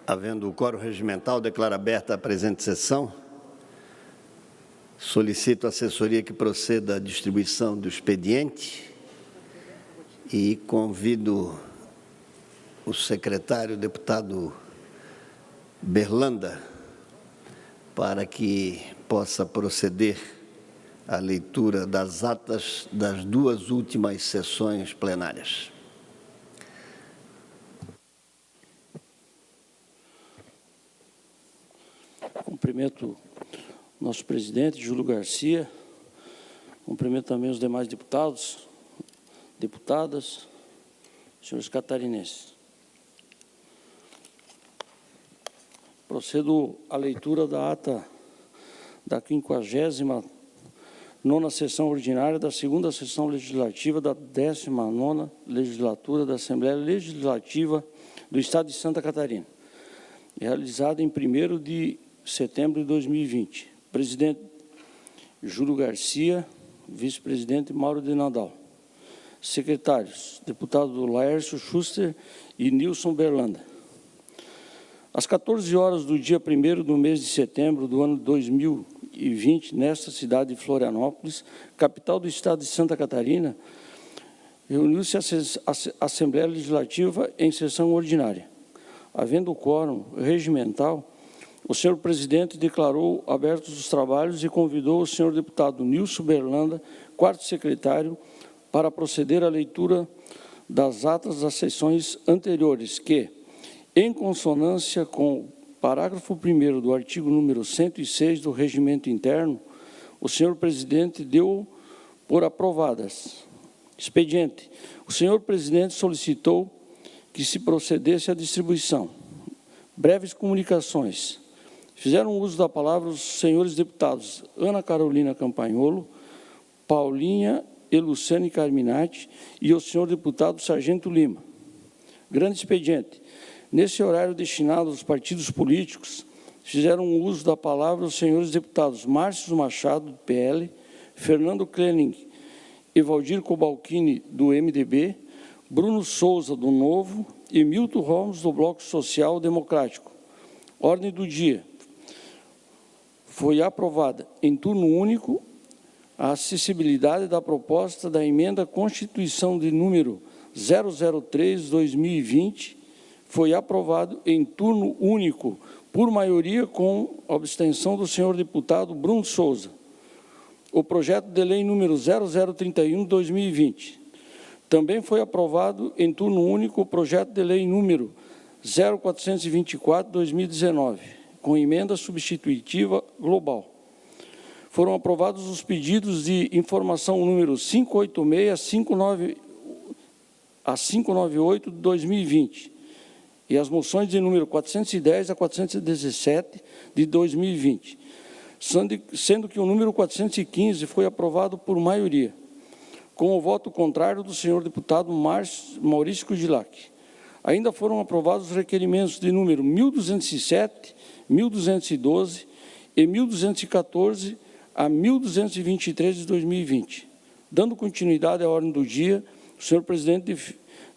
Havendo o quórum regimental, declaro aberta a presente sessão. Solicito à assessoria que proceda à distribuição do expediente e convido o secretário, deputado Berlanda, para que possa proceder à leitura das atas das duas últimas sessões plenárias. Cumprimento nosso presidente, Júlio Garcia, cumprimento também os demais deputados, deputadas, senhores catarinenses. Procedo à leitura da ata da 59ª sessão ordinária da segunda sessão legislativa da 19ª legislatura da Assembleia Legislativa do Estado de Santa Catarina, realizada em 1º de setembro de 2020. Presidente Júlio Garcia, vice-presidente Mauro de Nadal. Secretários, deputado Laércio Schuster e Nilson Berlanda. Às 14 horas do dia 1º do mês de setembro do ano 2020, nesta cidade de Florianópolis, capital do estado de Santa Catarina, reuniu-se a Assembleia Legislativa em sessão ordinária. Havendo o quórum regimental, o senhor presidente declarou abertos os trabalhos e convidou o senhor deputado Nilson Berlanda, quarto secretário, para proceder à leitura das atas das sessões anteriores, que, em consonância com o parágrafo 1º do artigo número 106 do Regimento Interno, o senhor presidente deu por aprovadas. Expediente. O senhor presidente solicitou que se procedesse à distribuição. Breves comunicações. Fizeram uso da palavra os senhores deputados Ana Carolina Campanholo, Paulinha e Luciane Carminati e o senhor deputado Sargento Lima. Grande expediente. Nesse horário destinado aos partidos políticos, fizeram uso da palavra os senhores deputados Márcio Machado, do PL, Fernando Klenning e Valdir Cobalcini, do MDB, Bruno Souza, do Novo, e Milton Ramos, do Bloco Social Democrático. Ordem do dia. Foi aprovada em turno único a acessibilidade da proposta da emenda à Constituição de número 003/2020, foi aprovado em turno único, por maioria, com a abstenção do senhor deputado Bruno Souza. O projeto de lei número 0031/2020. Também foi aprovado em turno único o projeto de lei número 0424/2019, com emenda substitutiva global. Foram aprovados os pedidos de informação número 586 a 598 de 2020 e as moções de número 410 a 417 de 2020, sendo que o número 415 foi aprovado por maioria, com o voto contrário do senhor deputado Maurício Kudilac. Ainda foram aprovados os requerimentos de número 1207, 1212 e 1214 a 1223 de 2020. Dando continuidade à ordem do dia, o senhor presidente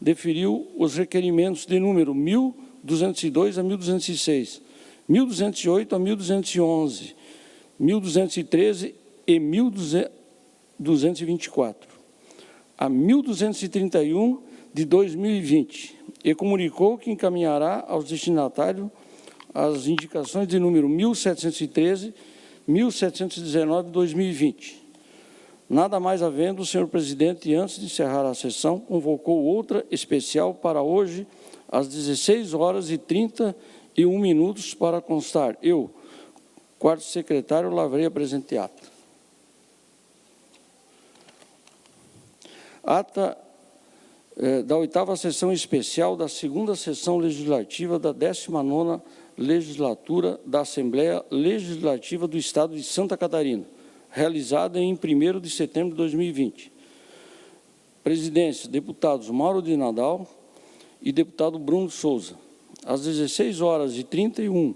deferiu os requerimentos de número 1202 a 1206, 1208 a 1211, 1213 e 1224, a 1231 de 2020, e comunicou que encaminhará aos destinatários as indicações de número 1713, 1719 de 2020. Nada mais havendo, o senhor presidente, antes de encerrar a sessão, convocou outra especial para hoje, às 16h31, para constar. Eu, quarto secretário, lavrei a presente ata. Ata da 8ª sessão especial da segunda sessão legislativa da 19ª legislatura da Assembleia Legislativa do Estado de Santa Catarina, realizada em 1º de setembro de 2020. Presidência, deputados Mauro de Nadal e deputado Bruno Souza. Às 16h31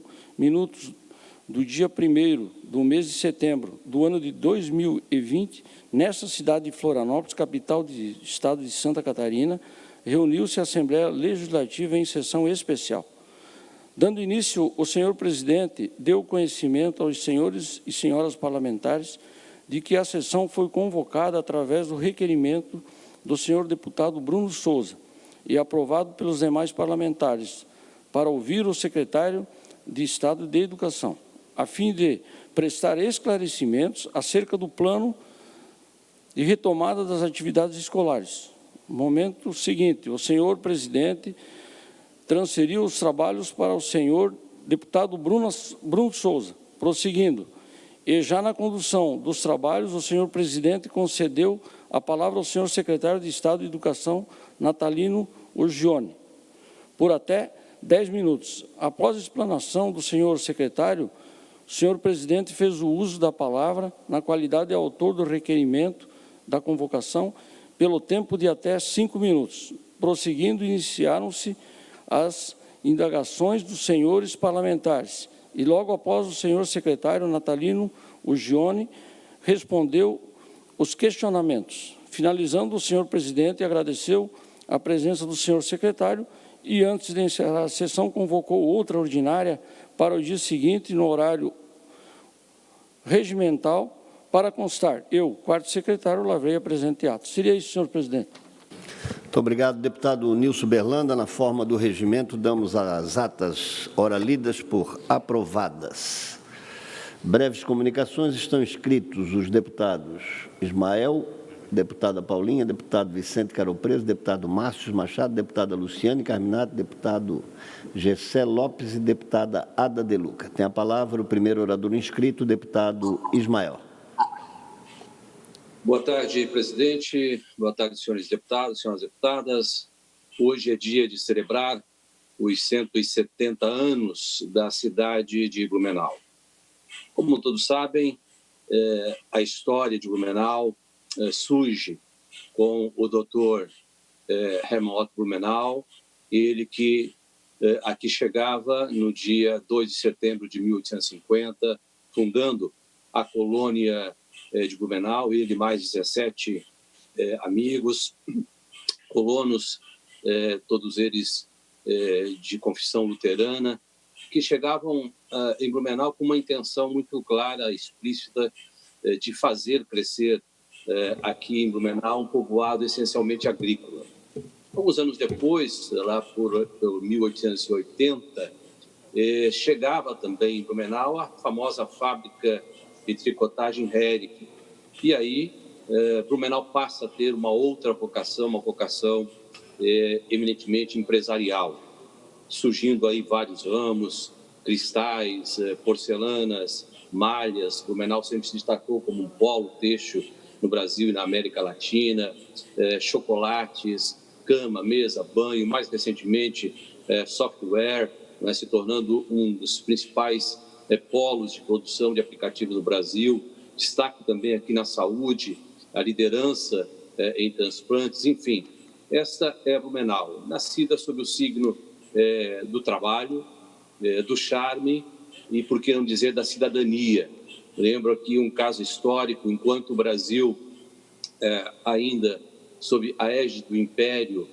do dia 1º do mês de setembro do ano de 2020, nesta cidade de Florianópolis, capital do estado de Santa Catarina, reuniu-se a Assembleia Legislativa em sessão especial. Dando início, o senhor presidente deu conhecimento aos senhores e senhoras parlamentares de que a sessão foi convocada através do requerimento do senhor deputado Bruno Souza e aprovado pelos demais parlamentares para ouvir o secretário de Estado de Educação, a fim de prestar esclarecimentos acerca do plano de retomada das atividades escolares. No momento seguinte, o senhor presidente transferiu os trabalhos para o senhor deputado Bruno Souza, prosseguindo. E já na condução dos trabalhos, o senhor presidente concedeu a palavra ao senhor secretário de Estado de Educação, Natalino Urgione, por até 10 minutos. Após a explanação do senhor secretário, o senhor presidente fez o uso da palavra na qualidade de autor do requerimento da convocação pelo tempo de até 5 minutos. Prosseguindo, iniciaram-se as indagações dos senhores parlamentares e logo após o senhor secretário Natalino Urgione respondeu os questionamentos. Finalizando, o senhor presidente agradeceu a presença do senhor secretário e, antes de encerrar a sessão, convocou outra ordinária para o dia seguinte, no horário regimental, para constar. Eu, quarto secretário, lavrei a presente ato. Seria isso, senhor presidente. Muito obrigado, deputado Nilson Berlanda. Na forma do regimento, damos as atas ora lidas por aprovadas. Breves comunicações, estão inscritos os deputados Ismael, deputada Paulinha, deputado Vicente Caropreso, deputado Márcio Machado, deputada Luciane Carminato, deputado Gessé Lopes e deputada Ada De Luca. Tem a palavra o primeiro orador inscrito, o deputado Ismael. Boa tarde, presidente. Boa tarde, senhores deputados, senhoras deputadas. Hoje é dia de celebrar os 170 anos da cidade de Blumenau. Como todos sabem, a história de Blumenau surge com o doutor Helmut Blumenau, ele que aqui chegava no dia 2 de setembro de 1850, fundando a colônia de Blumenau, ele e mais 17 amigos, colonos, todos eles de confissão luterana, que chegavam em Blumenau com uma intenção muito clara, explícita, de fazer crescer aqui em Blumenau um povoado essencialmente agrícola. Alguns anos depois, lá por 1880, chegava também em Blumenau a famosa fábrica de tricotagem Hering. E aí, Blumenau passa a ter uma outra vocação, uma vocação eminentemente empresarial, surgindo aí vários ramos, cristais, porcelanas, malhas. Blumenau sempre se destacou como um polo têxtil no Brasil e na América Latina, chocolates, cama, mesa, banho, mais recentemente software, né, se tornando um dos principais polos de produção de aplicativos no Brasil. Destaque também aqui na saúde, a liderança em transplantes, enfim. Esta é a Blumenau, nascida sob o signo do trabalho, do charme e, por que não dizer, da cidadania. Lembro aqui um caso histórico, enquanto o Brasil, ainda sob a égide do Império,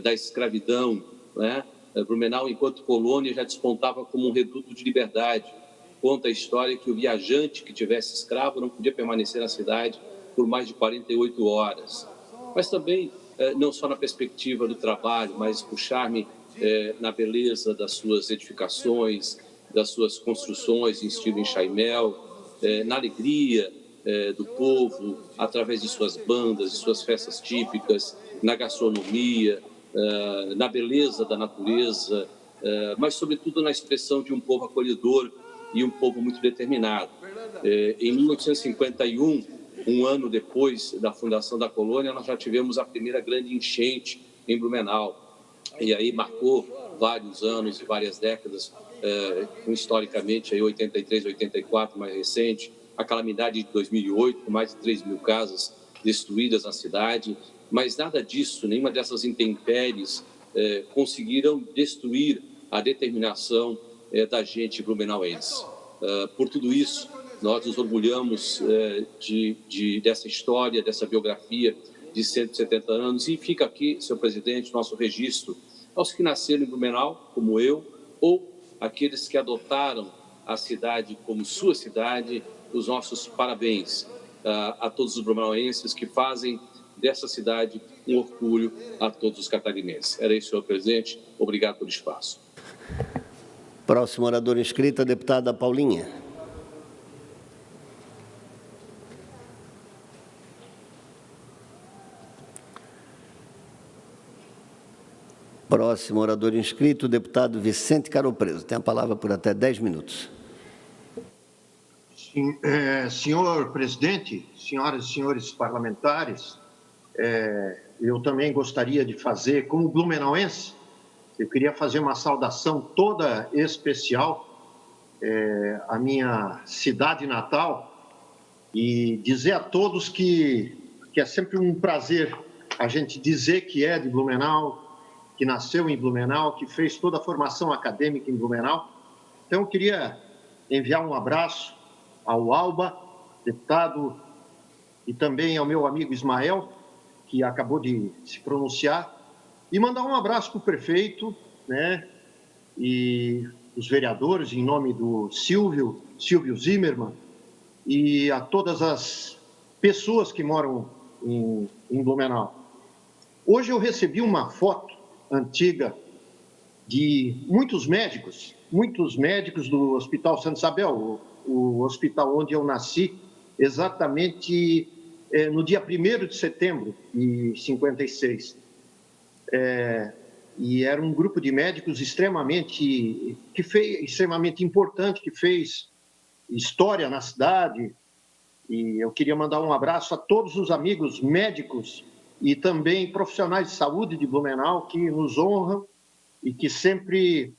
da escravidão, né? Blumenau, enquanto colônia, já despontava como um reduto de liberdade. Conta a história que o viajante que tivesse escravo não podia permanecer na cidade por mais de 48 horas. Mas também, não só na perspectiva do trabalho, mas o charme na beleza das suas edificações, das suas construções em estilo enxaimel, na alegria do povo, através de suas bandas, de suas festas típicas, na gastronomia, na beleza da natureza, mas, sobretudo, na expressão de um povo acolhedor e um povo muito determinado. Em 1851, um ano depois da fundação da colônia, nós já tivemos a primeira grande enchente em Blumenau. E aí marcou vários anos e várias décadas, historicamente, aí 83, 84, mais recente, a calamidade de 2008, com mais de 3.000 casas destruídas na cidade. Mas nada disso, nenhuma dessas intempéries conseguiram destruir a determinação da gente blumenauense. Por tudo isso, nós nos orgulhamos dessa história, dessa biografia de 170 anos. E fica aqui, senhor presidente, nosso registro aos que nasceram em Blumenau, como eu, ou aqueles que adotaram a cidade como sua cidade, os nossos parabéns a todos os blumenauenses que fazem dessa cidade um orgulho a todos os catarinenses. Era isso, senhor presidente. Obrigado pelo espaço. Próximo orador inscrito, a deputada Paulinha. Próximo orador inscrito, o deputado Vicente Caropreso. Tem a palavra por até 10 minutos. Sim, senhor presidente, senhoras e senhores parlamentares, eu também gostaria de fazer, como blumenauense, eu queria fazer uma saudação toda especial à minha cidade natal e dizer a todos que é sempre um prazer a gente dizer que é de Blumenau, que nasceu em Blumenau, que fez toda a formação acadêmica em Blumenau. Então, eu queria enviar um abraço ao Alba, deputado, e também ao meu amigo Ismael, que acabou de se pronunciar, e mandar um abraço para o prefeito, né, e os vereadores, em nome do Silvio Zimmermann, e a todas as pessoas que moram em Blumenau. Hoje eu recebi uma foto antiga de muitos médicos do Hospital Santa Isabel, o hospital onde eu nasci, exatamente no dia 1º de setembro de 56. E era um grupo de médicos extremamente importante, que fez história na cidade. E eu queria mandar um abraço a todos os amigos médicos e também profissionais de saúde de Blumenau que nos honram e que sempre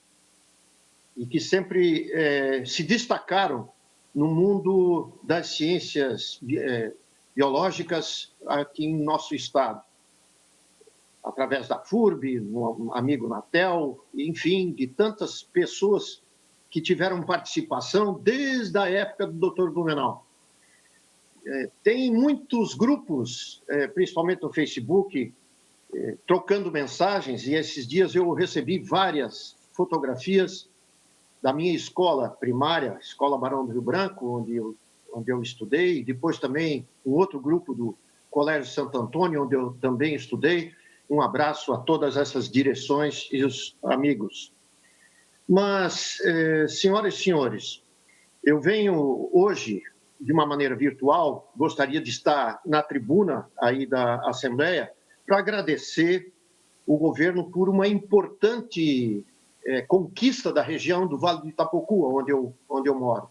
se destacaram no mundo das ciências biológicas aqui em nosso estado, através da FURB, um amigo Natel, enfim, de tantas pessoas que tiveram participação desde a época do Dr. Blumenau. Tem muitos grupos, principalmente no Facebook, trocando mensagens, e esses dias eu recebi várias fotografias da minha escola primária, Escola Barão do Rio Branco, onde eu estudei, e depois também um outro grupo do Colégio Santo Antônio, onde eu também estudei. Um abraço a todas essas direções e os amigos. Mas, senhoras e senhores, eu venho hoje, de uma maneira virtual, gostaria de estar na tribuna aí da Assembleia para agradecer o governo por uma importante conquista da região do Vale do Itapocu, onde eu moro.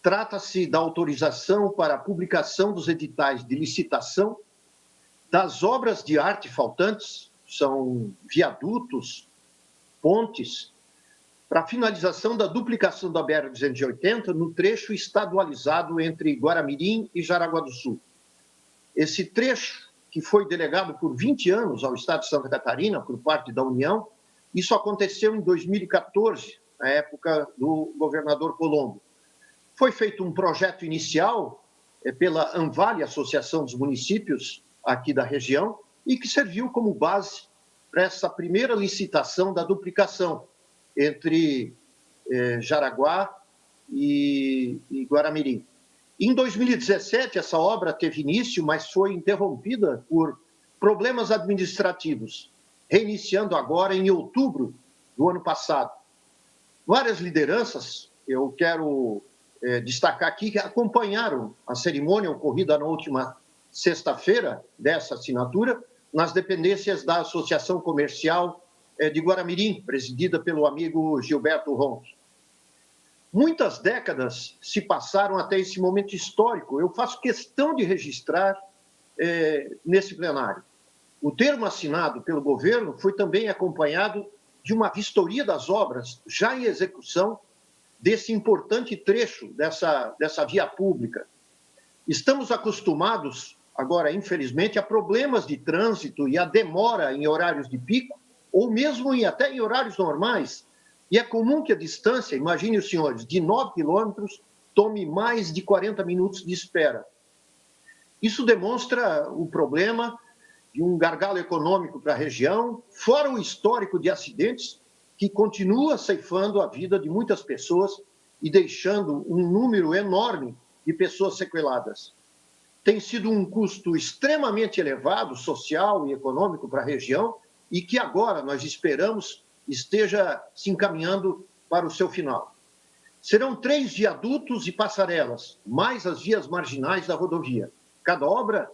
Trata-se da autorização para a publicação dos editais de licitação das obras de arte faltantes, são viadutos, pontes, para a finalização da duplicação da BR-280 no trecho estadualizado entre Guaramirim e Jaraguá do Sul. Esse trecho, que foi delegado por 20 anos ao Estado de Santa Catarina, por parte da União, isso aconteceu em 2014, na época do governador Colombo. Foi feito um projeto inicial pela ANVALE, Associação dos Municípios aqui da região, e que serviu como base para essa primeira licitação da duplicação entre Jaraguá e Guaramirim. Em 2017, essa obra teve início, mas foi interrompida por problemas administrativos, reiniciando agora em outubro do ano passado. Várias lideranças, eu quero destacar aqui, que acompanharam a cerimônia ocorrida na última sexta-feira dessa assinatura, nas dependências da Associação Comercial de Guaramirim, presidida pelo amigo Gilberto Ronchi. Muitas décadas se passaram até esse momento histórico. Eu faço questão de registrar nesse plenário. O termo assinado pelo governo foi também acompanhado de uma vistoria das obras já em execução desse importante trecho dessa via pública. Estamos acostumados, agora, infelizmente, a problemas de trânsito e a demora em horários de pico, ou mesmo até em horários normais. E é comum que a distância, imagine os senhores, de 9 quilômetros, tome mais de 40 minutos de espera. Isso demonstra o problema de um gargalo econômico para a região, fora o histórico de acidentes que continua ceifando a vida de muitas pessoas e deixando um número enorme de pessoas sequeladas. Tem sido um custo extremamente elevado, social e econômico para a região, e que agora nós esperamos esteja se encaminhando para o seu final. Serão 3 viadutos e passarelas, mais as vias marginais da rodovia. Cada obra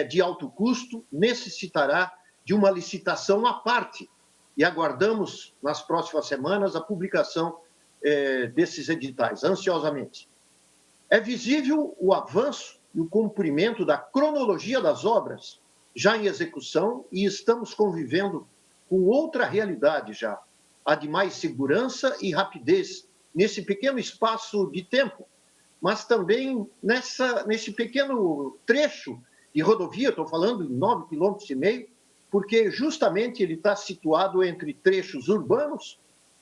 de alto custo necessitará de uma licitação à parte, e aguardamos, nas próximas semanas, a publicação desses editais, ansiosamente. É visível o avanço e o cumprimento da cronologia das obras já em execução, e estamos convivendo com outra realidade já, a de mais segurança e rapidez nesse pequeno espaço de tempo, mas também nesse pequeno trecho de rodovia, estou falando de 9,5 km, porque justamente ele está situado entre trechos urbanos,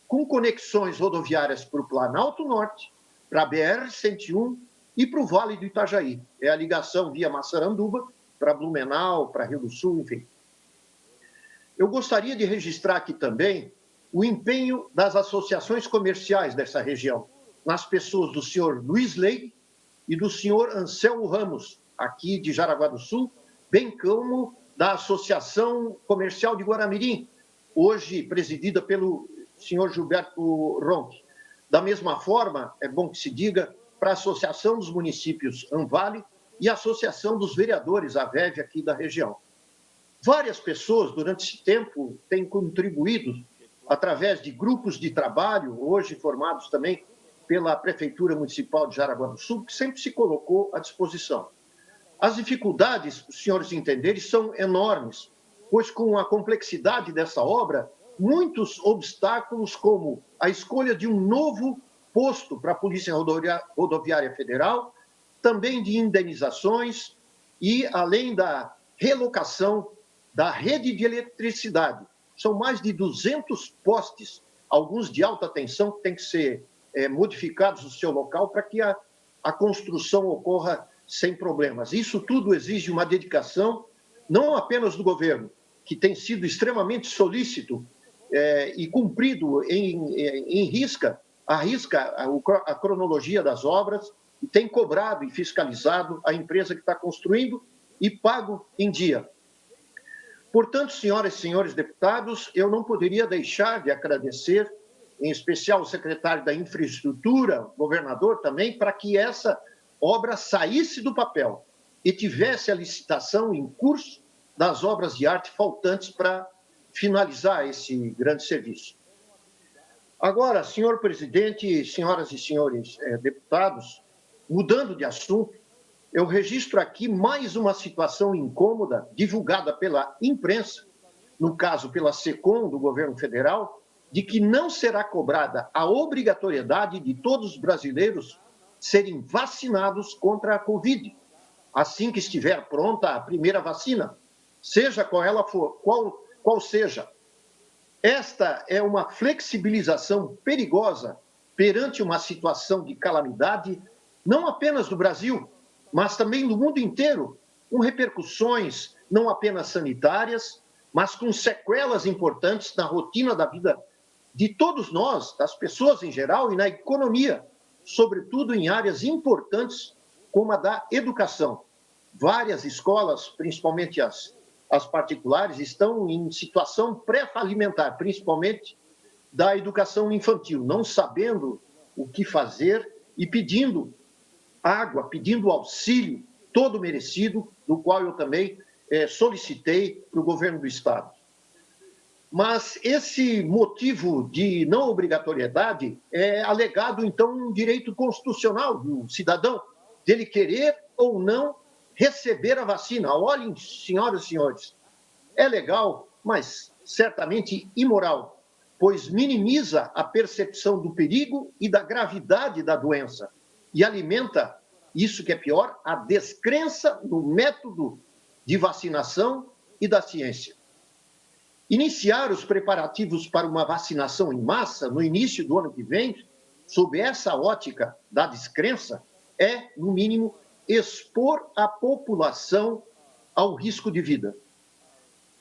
com conexões rodoviárias para o Planalto Norte, para a BR-101 e para o Vale do Itajaí. É a ligação via Massaranduba para Blumenau, para Rio do Sul, enfim. Eu gostaria de registrar aqui também o empenho das associações comerciais dessa região, nas pessoas do senhor Luiz Leite e do senhor Anselmo Ramos, aqui de Jaraguá do Sul, bem como da Associação Comercial de Guaramirim, hoje presidida pelo senhor Gilberto Ronchi. Da mesma forma, é bom que se diga, para a Associação dos Municípios Anvale e a Associação dos Vereadores, a VEV, aqui da região. Várias pessoas, durante esse tempo, têm contribuído através de grupos de trabalho, hoje formados também pela Prefeitura Municipal de Jaraguá do Sul, que sempre se colocou à disposição. As dificuldades, os senhores entenderem, são enormes, pois com a complexidade dessa obra, muitos obstáculos, como a escolha de um novo posto para a Polícia Rodoviária Federal, também de indenizações e além da relocação da rede de eletricidade. São mais de 200 postes, alguns de alta tensão, que têm que ser modificados no seu local para que a construção ocorra sem problemas. Isso tudo exige uma dedicação, não apenas do governo, que tem sido extremamente solícito e cumprido em risca a cronologia das obras, e tem cobrado e fiscalizado a empresa que está construindo e pago em dia. Portanto, senhoras e senhores deputados, eu não poderia deixar de agradecer, em especial o secretário da Infraestrutura, governador também, para que essa obra saísse do papel e tivesse a licitação em curso das obras de arte faltantes para finalizar esse grande serviço. Agora, senhor presidente, senhoras e senhores deputados, mudando de assunto, eu registro aqui mais uma situação incômoda divulgada pela imprensa, no caso pela SECOM do governo federal, de que não será cobrada a obrigatoriedade de todos os brasileiros serem vacinados contra a Covid, assim que estiver pronta a primeira vacina, seja qual ela for, qual seja. Esta é uma flexibilização perigosa perante uma situação de calamidade, não apenas do Brasil, mas também do mundo inteiro, com repercussões não apenas sanitárias, mas com sequelas importantes na rotina da vida de todos nós, das pessoas em geral e na economia, sobretudo em áreas importantes como a da educação. Várias escolas, principalmente as particulares, estão em situação pré-falimentar, principalmente da educação infantil, não sabendo o que fazer e pedindo água, pedindo auxílio todo merecido, do qual eu também solicitei para o governo do Estado. Mas esse motivo de não obrigatoriedade é alegado, então, um direito constitucional do cidadão, dele querer ou não receber a vacina. Olhem, senhoras e senhores, é legal, mas certamente imoral, pois minimiza a percepção do perigo e da gravidade da doença e alimenta, isso que é pior, a descrença no método de vacinação e da ciência. Iniciar os preparativos para uma vacinação em massa no início do ano que vem, sob essa ótica da descrença, é, no mínimo, expor a população ao risco de vida.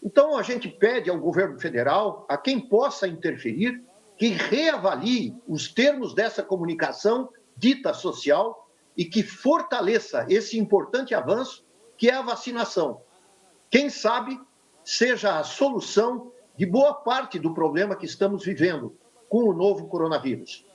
Então, a gente pede ao governo federal, a quem possa interferir, que reavalie os termos dessa comunicação dita social e que fortaleça esse importante avanço que é a vacinação. Quem sabe seja a solução de boa parte do problema que estamos vivendo com o novo coronavírus.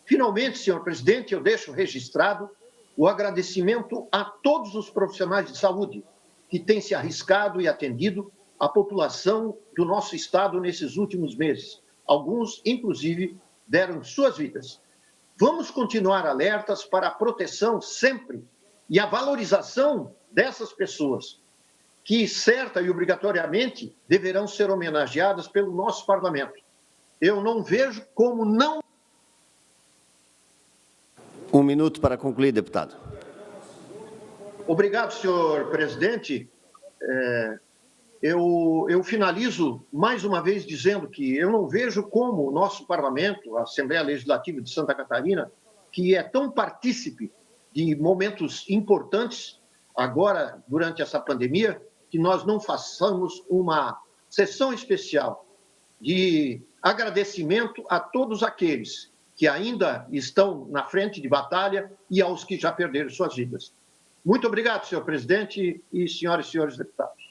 Finalmente, senhor presidente, eu deixo registrado o agradecimento a todos os profissionais de saúde que têm se arriscado e atendido a população do nosso estado nesses últimos meses. Alguns, inclusive, deram suas vidas. Vamos continuar alertas para a proteção sempre e a valorização dessas pessoas, que certa e obrigatoriamente deverão ser homenageadas pelo nosso parlamento. Eu não vejo como não... 1 minuto para concluir, deputado. Obrigado, senhor presidente. Eu finalizo mais uma vez dizendo que eu não vejo como o nosso parlamento, a Assembleia Legislativa de Santa Catarina, que é tão partícipe de momentos importantes agora, durante essa pandemia, que nós não façamos uma sessão especial de agradecimento a todos aqueles que ainda estão na frente de batalha e aos que já perderam suas vidas. Muito obrigado, senhor presidente e senhoras e senhores deputados.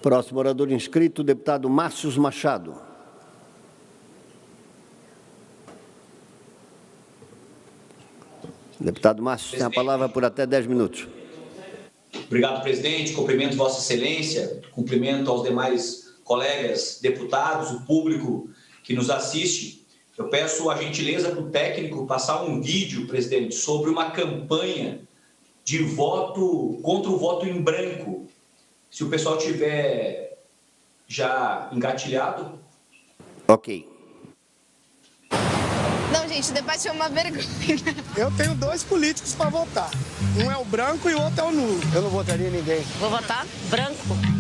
Próximo orador inscrito, deputado Márcio Machado. Deputado Márcio, tem a palavra por até 10 minutos. Obrigado, presidente. Cumprimento Vossa Excelência, cumprimento aos demais colegas deputados, o público que nos assiste. Eu peço a gentileza para o técnico passar um vídeo, presidente, sobre uma campanha de voto contra o voto em branco. Se o pessoal tiver já engatilhado. Ok. Não, gente, o debate é uma vergonha. Eu tenho 2 políticos para votar. Um é o branco e o outro é o nulo. Eu não votaria em ninguém. Vou votar branco.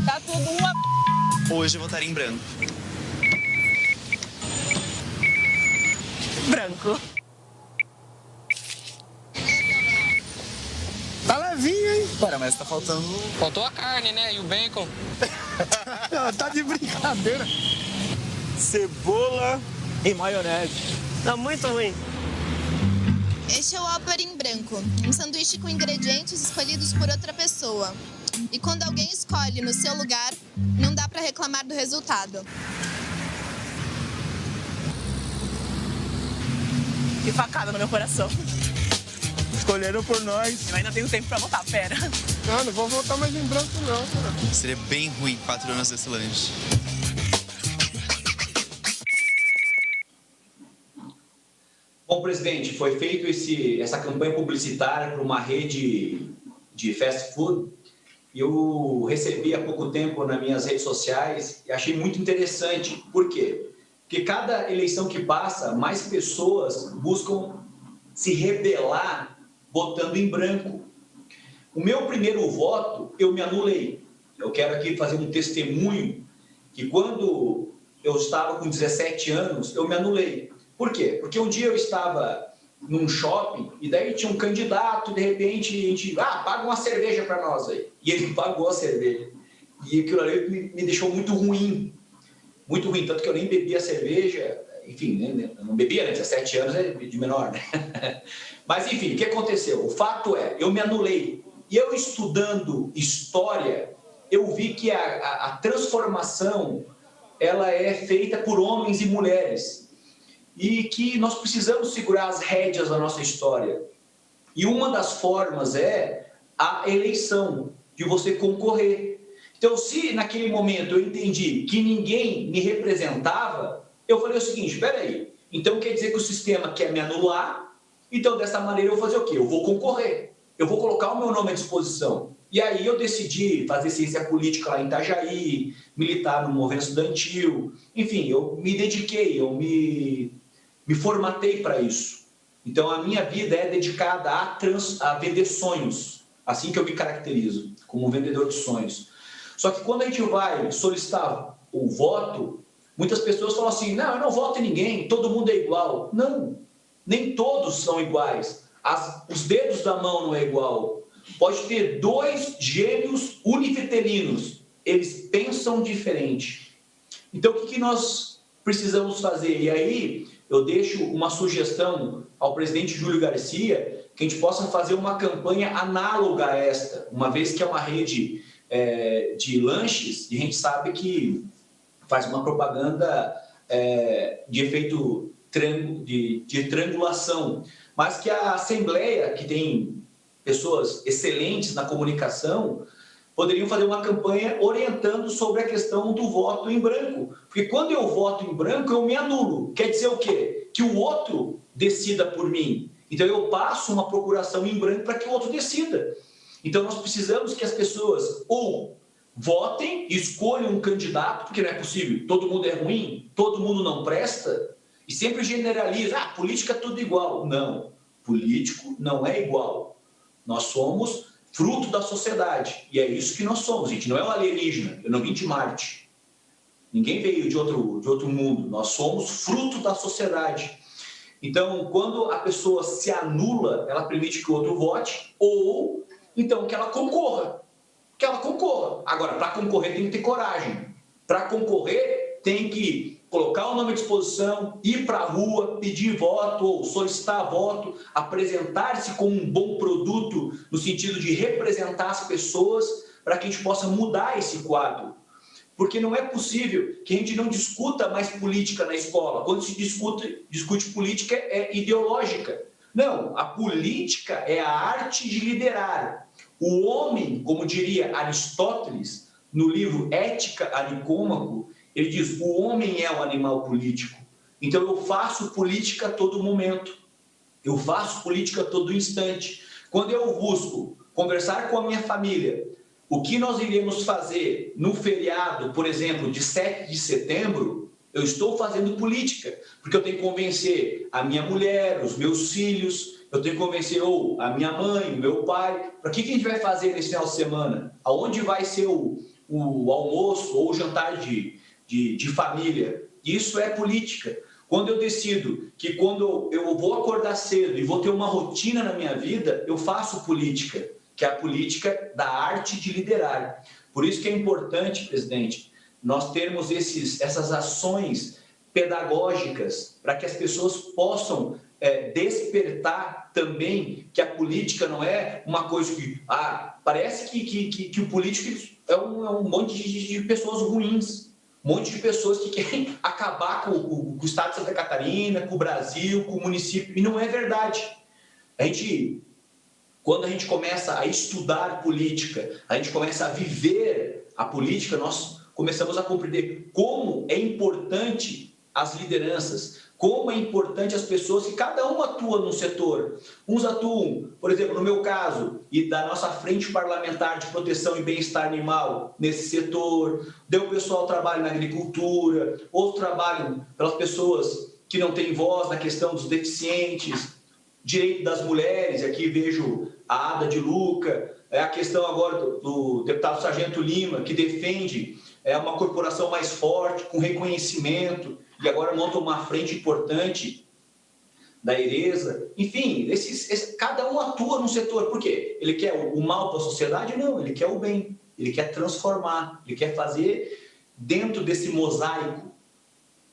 Tá tudo uma... Hoje eu votaria em branco. Branco. Tá levinho, hein? Cara, mas tá faltando... Faltou a carne, né? E o bacon. Tá de brincadeira. Cebola e maionese. Tá muito ruim. Este é o Whopper em branco, um sanduíche com ingredientes escolhidos por outra pessoa. E quando alguém escolhe no seu lugar, não dá pra reclamar do resultado. Que facada no meu coração. Escolheram por nós. Eu ainda tenho tempo pra votar, pera. Não vou votar mais em branco, não. Cara. Seria bem ruim 4 anos desse lanche. Bom, presidente, foi feita essa campanha publicitária para uma rede de fast food. Eu recebi há pouco tempo nas minhas redes sociais e achei muito interessante. Por quê? Porque cada eleição que passa, mais pessoas buscam se rebelar votando em branco. O meu primeiro voto, eu me anulei. Eu quero aqui fazer um testemunho que quando eu estava com 17 anos, eu me anulei. Por quê? Porque um dia eu estava num shopping e daí tinha um candidato, de repente, a gente, paga uma cerveja para nós aí. E ele pagou a cerveja. E aquilo ali me deixou muito ruim. Muito ruim, tanto que eu nem bebia cerveja, enfim, eu não bebia, né? 17 anos é de menor, né? Mas, enfim, o que aconteceu? O fato é, eu me anulei. E eu estudando história, eu vi que a transformação, ela é feita por homens e mulheres. E que nós precisamos segurar as rédeas da nossa história. E uma das formas é a eleição, de você concorrer. Então, se naquele momento eu entendi que ninguém me representava, eu falei o seguinte, espera aí, então quer dizer que o sistema quer me anular, então dessa maneira eu vou fazer o quê? Eu vou concorrer, eu vou colocar o meu nome à disposição. E aí eu decidi fazer ciência política lá em Itajaí, militar no movimento estudantil, enfim, eu me dediquei, eu me formatei para isso. Então a minha vida é dedicada a vender sonhos, assim que eu me caracterizo, como um vendedor de sonhos. Só que quando a gente vai solicitar o voto, muitas pessoas falam assim, não, eu não voto em ninguém, todo mundo é igual. Não, nem todos são iguais. Os dedos da mão não é igual. Pode ter 2 gêmeos univitelinos, eles pensam diferente. Então, o que nós precisamos fazer? E aí eu deixo uma sugestão ao presidente Júlio Garcia, que a gente possa fazer uma campanha análoga a esta, uma vez que é uma rede de lanches, e a gente sabe que faz uma propaganda de efeito de triangulação, mas que a Assembleia, que tem pessoas excelentes na comunicação, poderiam fazer uma campanha orientando sobre a questão do voto em branco. Porque quando eu voto em branco, eu me anulo. Quer dizer o quê? Que o outro decida por mim. Então, eu passo uma procuração em branco para que o outro decida. Então, nós precisamos que as pessoas ou votem, escolham um candidato, porque não é possível, todo mundo é ruim, todo mundo não presta, e sempre generaliza, política é tudo igual. Não, político não é igual. Nós somos fruto da sociedade, e é isso que nós somos, gente. Não é um alienígena, eu não vim de Marte. Ninguém veio de outro mundo, nós somos fruto da sociedade. Então, quando a pessoa se anula, ela permite que o outro vote, ou então que ela concorra. Que ela concorra. Agora, para concorrer tem que ter coragem. Para concorrer tem que colocar o nome à disposição, ir para a rua, pedir voto ou solicitar voto, apresentar-se como um bom produto no sentido de representar as pessoas para que a gente possa mudar esse quadro. Porque não é possível que a gente não discuta mais política na escola. Quando se discute política é ideológica. Não, a política é a arte de liderar. O homem, como diria Aristóteles, no livro Ética a Nicômaco, ele diz, o homem é um animal político. Então eu faço política a todo momento. Eu faço política a todo instante. Quando eu busco conversar com a minha família, o que nós iremos fazer no feriado, por exemplo, de 7 de setembro, eu estou fazendo política, porque eu tenho que convencer a minha mulher, os meus filhos, eu tenho que convencer ou a minha mãe, o meu pai, para que a gente vai fazer nesse final de semana? Aonde vai ser o almoço ou o jantar de família? Isso é política. Quando eu decido que quando eu vou acordar cedo e vou ter uma rotina na minha vida, eu faço política, que é a política da arte de liderar. Por isso que é importante, presidente, nós termos essas ações pedagógicas para que as pessoas possam despertar também que a política não é uma coisa que... parece que o político é um monte de pessoas ruins, um monte de pessoas que querem acabar com o estado de Santa Catarina, com o Brasil, com o município, e não é verdade. Quando a gente começa a estudar política, a gente começa a viver a política, nós começamos a compreender como é importante as lideranças, como é importante as pessoas que cada um atua num setor. Uns atuam, por exemplo, no meu caso, e da nossa frente parlamentar de proteção e bem-estar animal nesse setor, o pessoal trabalha na agricultura, outros trabalham pelas pessoas que não têm voz na questão dos deficientes, direito das mulheres, aqui vejo a Ada de Luca, a questão agora do deputado Sargento Lima, que defende uma corporação mais forte, com reconhecimento, e agora monta uma frente importante da Ereza. Enfim, cada um atua num setor. Por quê? Ele quer o mal para a sociedade? Não, ele quer o bem. Ele quer transformar, ele quer fazer dentro desse mosaico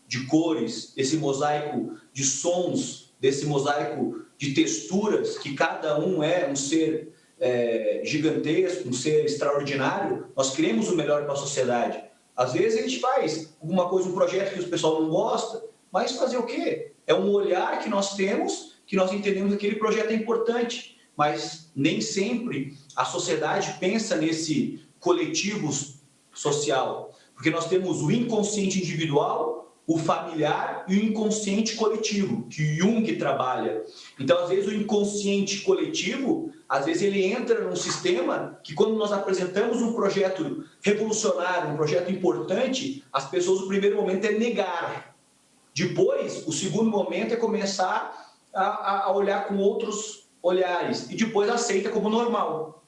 de cores, desse mosaico de sons, desse mosaico de texturas, que cada um é um ser gigantesco, um ser extraordinário. Nós queremos o melhor para a sociedade. Às vezes a gente faz alguma coisa, um projeto que o pessoal não gosta, mas fazer o quê? É um olhar que nós temos, que nós entendemos que aquele projeto é importante, mas nem sempre a sociedade pensa nesse coletivo social, porque nós temos o inconsciente individual, o familiar e o inconsciente coletivo, que Jung trabalha. Então, às vezes, o inconsciente coletivo, às vezes ele entra num sistema que, quando nós apresentamos um projeto revolucionário, um projeto importante, as pessoas, no primeiro momento, é negar. Depois, o segundo momento é começar a olhar com outros olhares. E depois aceita como normal.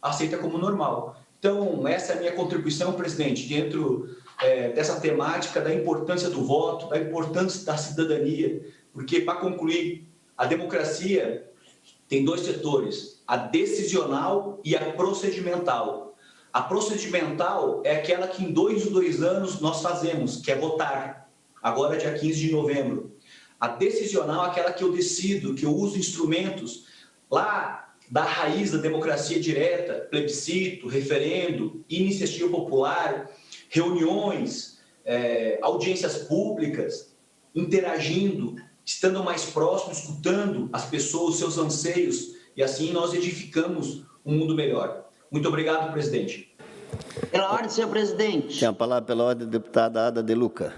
Aceita como normal. Então, essa é a minha contribuição, presidente, dentro dessa temática da importância do voto, da importância da cidadania, porque, para concluir, a democracia tem dois setores, a decisional e a procedimental. A procedimental é aquela que em 2 anos nós fazemos, que é votar. agora dia 15 de novembro. A decisional é aquela que eu decido, que eu uso instrumentos lá da raiz da democracia direta, plebiscito, referendo, iniciativa popular, reuniões, audiências públicas, interagindo, estando mais próximo, escutando as pessoas, seus anseios, e assim nós edificamos um mundo melhor. Muito obrigado, presidente. Pela ordem, senhor presidente. Tem a palavra pela ordem a deputada Ada de Luca.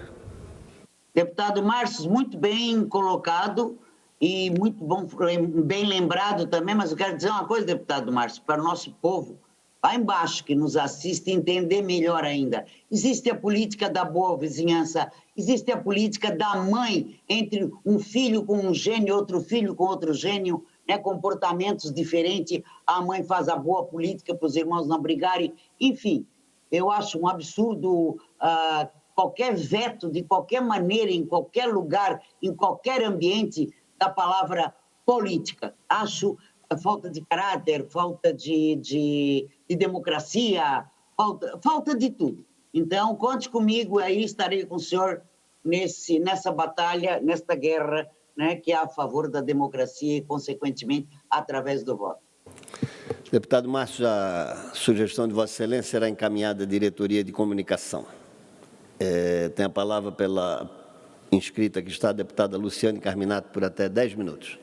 Deputado Márcio, muito bem colocado e muito bom, bem lembrado também, mas eu quero dizer uma coisa, deputado Márcio, para o nosso povo, lá embaixo, que nos assiste, entender melhor ainda. Existe a política da boa vizinhança, existe a política da mãe entre um filho com um gênio e outro filho com outro gênio, né, comportamentos diferentes, a mãe faz a boa política para os irmãos não brigarem, enfim, eu acho um absurdo qualquer veto, de qualquer maneira, em qualquer lugar, em qualquer ambiente, da palavra política. Acho falta de caráter, falta de democracia, falta de tudo. Então, conte comigo, aí estarei com o senhor nessa batalha, nesta guerra, né, que é a favor da democracia e, consequentemente, através do voto. Deputado Márcio, a sugestão de Vossa Excelência será encaminhada à Diretoria de Comunicação. Tem a palavra pela inscrita que está a deputada Luciane Carminato por até 10 minutos.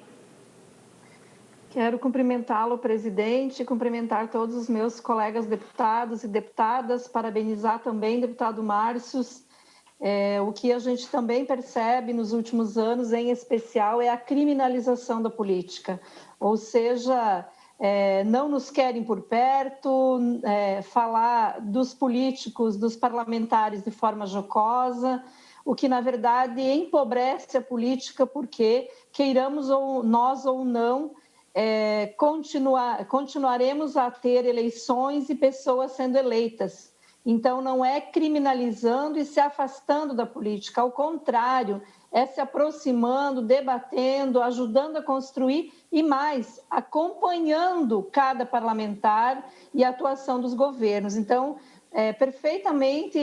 Quero cumprimentá-lo, presidente, cumprimentar todos os meus colegas deputados e deputadas, parabenizar também o deputado Márcio. O que a gente também percebe nos últimos anos, em especial, é a criminalização da política. Ou seja, não nos querem por perto, falar dos políticos, dos parlamentares de forma jocosa, o que, na verdade, empobrece a política, porque, queiramos nós ou não, continuaremos a ter eleições e pessoas sendo eleitas. Então, não é criminalizando e se afastando da política, ao contrário, é se aproximando, debatendo, ajudando a construir e mais, acompanhando cada parlamentar e a atuação dos governos. Então, é perfeitamente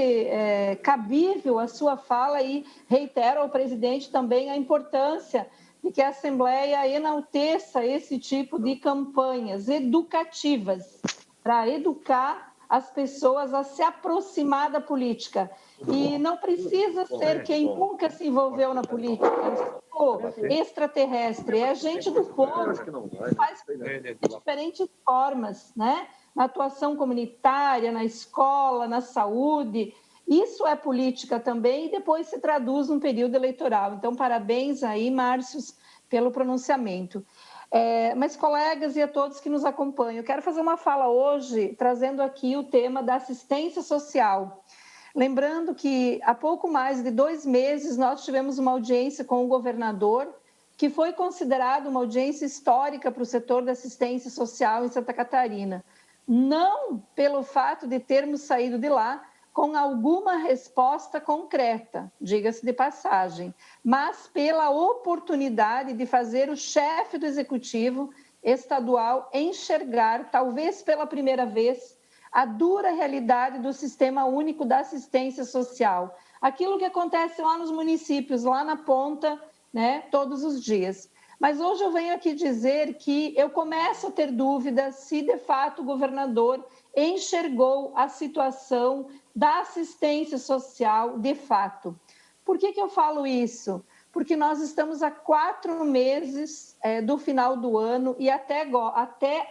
cabível a sua fala e reitero ao presidente também a importância de que a Assembleia enalteça esse tipo de campanhas educativas para educar as pessoas a se aproximar da política. E não precisa ser quem nunca se envolveu na política, extraterrestre, é gente do povo, que faz de diferentes formas, né? Na atuação comunitária, na escola, na saúde. Isso é política também e depois se traduz num período eleitoral. Então, parabéns aí, Márcio, pelo pronunciamento. Mas, colegas e a todos que nos acompanham, eu quero fazer uma fala hoje, trazendo aqui o tema da assistência social. Lembrando que há pouco mais de 2 meses nós tivemos uma audiência com o governador, que foi considerada uma audiência histórica para o setor da assistência social em Santa Catarina. Não pelo fato de termos saído de lá com alguma resposta concreta, diga-se de passagem, mas pela oportunidade de fazer o chefe do Executivo estadual enxergar, talvez pela primeira vez, a dura realidade do Sistema Único da Assistência Social. Aquilo que acontece lá nos municípios, lá na ponta, né, todos os dias. Mas hoje eu venho aqui dizer que eu começo a ter dúvidas se, de fato, o governador enxergou a situação da assistência social de fato. Por que eu falo isso? Porque nós estamos há 4 meses do final do ano e até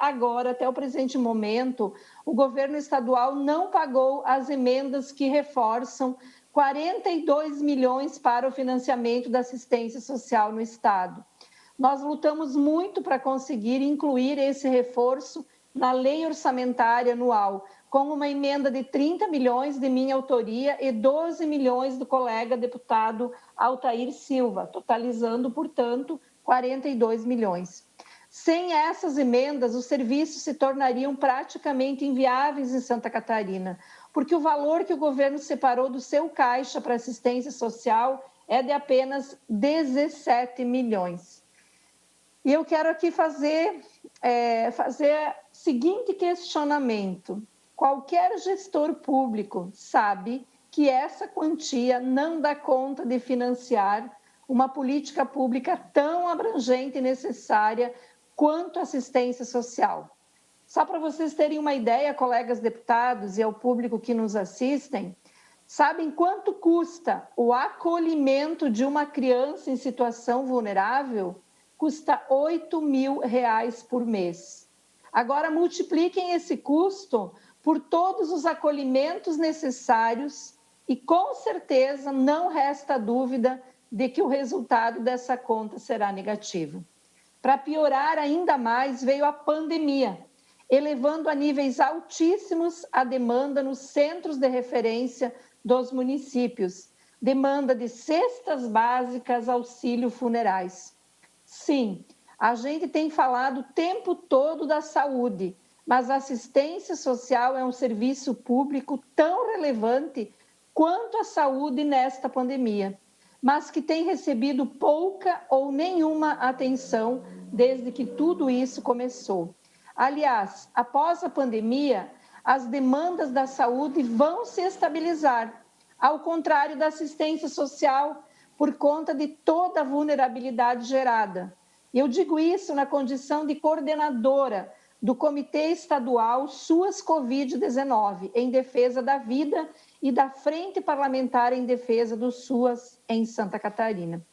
agora, até o presente momento, o governo estadual não pagou as emendas que reforçam 42 milhões para o financiamento da assistência social no estado. Nós lutamos muito para conseguir incluir esse reforço na lei orçamentária anual, com uma emenda de 30 milhões de minha autoria e 12 milhões do colega deputado Altair Silva, totalizando, portanto, 42 milhões. Sem essas emendas, os serviços se tornariam praticamente inviáveis em Santa Catarina, porque o valor que o governo separou do seu caixa para assistência social é de apenas 17 milhões. E eu quero aqui fazer o seguinte questionamento. Qualquer gestor público sabe que essa quantia não dá conta de financiar uma política pública tão abrangente e necessária quanto a assistência social. Só para vocês terem uma ideia, colegas deputados e ao público que nos assistem, sabem quanto custa o acolhimento de uma criança em situação vulnerável? Custa R$ 8.000 por mês. Agora, multipliquem esse custo por todos os acolhimentos necessários e, com certeza, não resta dúvida de que o resultado dessa conta será negativo. Para piorar ainda mais, veio a pandemia, elevando a níveis altíssimos a demanda nos centros de referência dos municípios, demanda de cestas básicas, auxílio funerais. Sim, a gente tem falado o tempo todo da saúde, mas a assistência social é um serviço público tão relevante quanto a saúde nesta pandemia, mas que tem recebido pouca ou nenhuma atenção desde que tudo isso começou. Aliás, após a pandemia, as demandas da saúde vão se estabilizar, ao contrário da assistência social, por conta de toda a vulnerabilidade gerada. Eu digo isso na condição de coordenadora do Comitê Estadual SUAS Covid-19, em defesa da vida, e da Frente Parlamentar em Defesa do SUAS em Santa Catarina.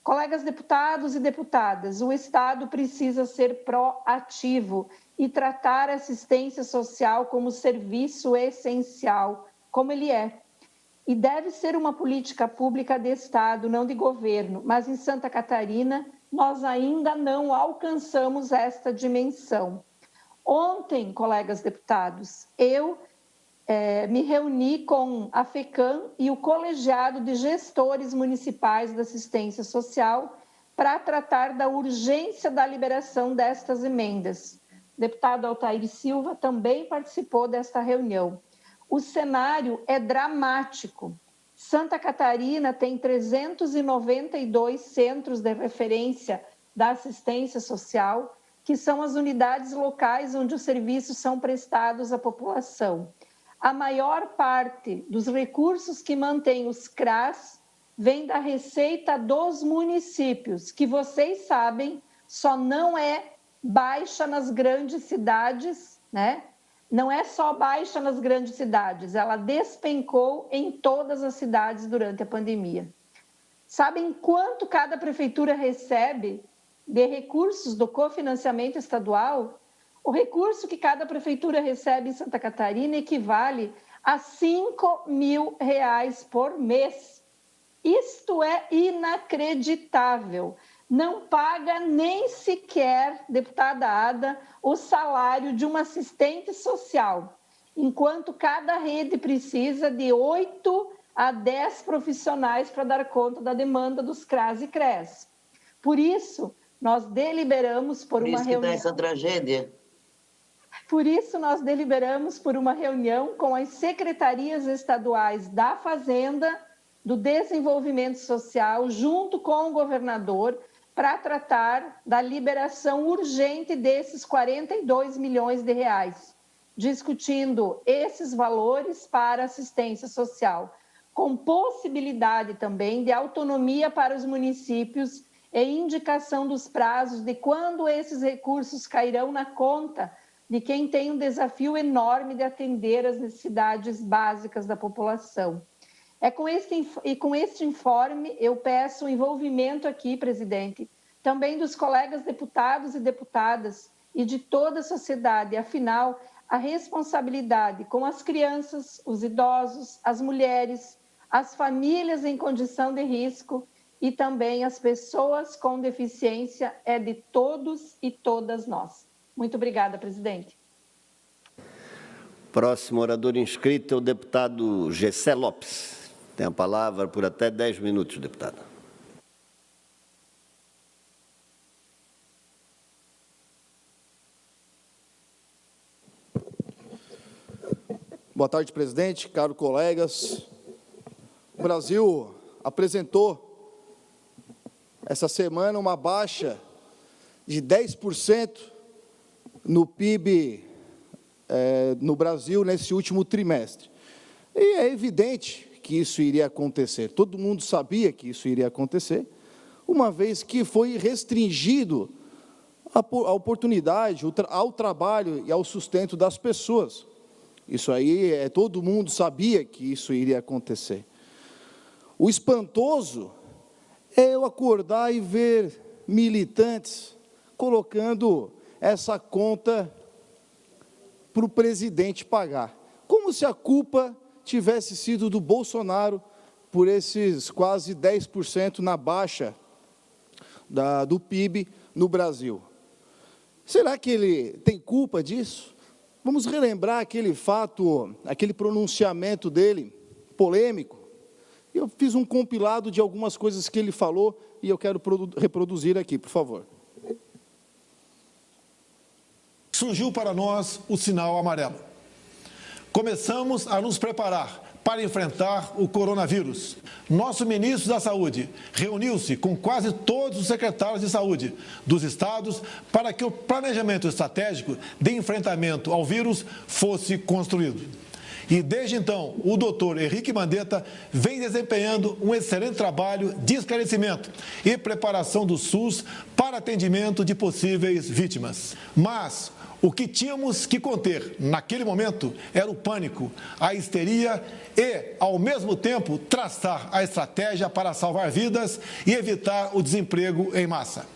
Colegas deputados e deputadas, o Estado precisa ser proativo e tratar a assistência social como serviço essencial, como ele é. E deve ser uma política pública de Estado, não de governo, mas em Santa Catarina nós ainda não alcançamos esta dimensão. Ontem, colegas deputados, eu me reuni com a FECAM e o colegiado de gestores municipais da assistência social para tratar da urgência da liberação destas emendas. O deputado Altair Silva também participou desta reunião. O cenário é dramático. Santa Catarina tem 392 centros de referência da assistência social, que são as unidades locais onde os serviços são prestados à população. A maior parte dos recursos que mantém os CRAS vem da receita dos municípios, que vocês sabem, só não é baixa nas grandes cidades, né? Não é só baixa nas grandes cidades, ela despencou em todas as cidades durante a pandemia. Sabem quanto cada prefeitura recebe de recursos do cofinanciamento estadual? O recurso que cada prefeitura recebe em Santa Catarina equivale a R$ 5.000 por mês. Isto é inacreditável. Não paga nem sequer, deputada Ada, o salário de uma assistente social, enquanto cada rede precisa de 8 a 10 profissionais para dar conta da demanda dos CRAS e CRES. Por isso, nós deliberamos por uma reunião... essa tragédia. Por isso, nós deliberamos por uma reunião com as secretarias estaduais da Fazenda, do Desenvolvimento Social, junto com o governador, para tratar da liberação urgente desses 42 milhões de reais, discutindo esses valores para assistência social, com possibilidade também de autonomia para os municípios e indicação dos prazos de quando esses recursos cairão na conta de quem tem um desafio enorme de atender as necessidades básicas da população. Com este informe, eu peço o envolvimento aqui, presidente, também dos colegas deputados e deputadas e de toda a sociedade. Afinal, a responsabilidade com as crianças, os idosos, as mulheres, as famílias em condição de risco e também as pessoas com deficiência é de todos e todas nós. Muito obrigada, presidente. Próximo orador inscrito é o deputado Gessé Lopes. Tem a palavra por até 10 minutos, deputado. Boa tarde, presidente, caros colegas. O Brasil apresentou essa semana uma baixa de 10% no PIB no Brasil nesse último trimestre. E é evidente que isso iria acontecer. Todo mundo sabia que isso iria acontecer, uma vez que foi restringido a oportunidade ao trabalho e ao sustento das pessoas. Isso aí, todo mundo sabia que isso iria acontecer. O espantoso é eu acordar e ver militantes colocando essa conta para o presidente pagar, como se a culpa tivesse sido do Bolsonaro por esses quase 10% na baixa do PIB no Brasil. Será que ele tem culpa disso? Vamos relembrar aquele fato, aquele pronunciamento dele, polêmico. Eu fiz um compilado de algumas coisas que ele falou e eu quero reproduzir aqui, por favor. Surgiu para nós o sinal amarelo. Começamos a nos preparar para enfrentar o coronavírus. Nosso ministro da Saúde reuniu-se com quase todos os secretários de saúde dos estados para que o planejamento estratégico de enfrentamento ao vírus fosse construído. E desde então, o doutor Henrique Mandetta vem desempenhando um excelente trabalho de esclarecimento e preparação do SUS para atendimento de possíveis vítimas. Mas o que tínhamos que conter naquele momento era o pânico, a histeria e, ao mesmo tempo, traçar a estratégia para salvar vidas e evitar o desemprego em massa.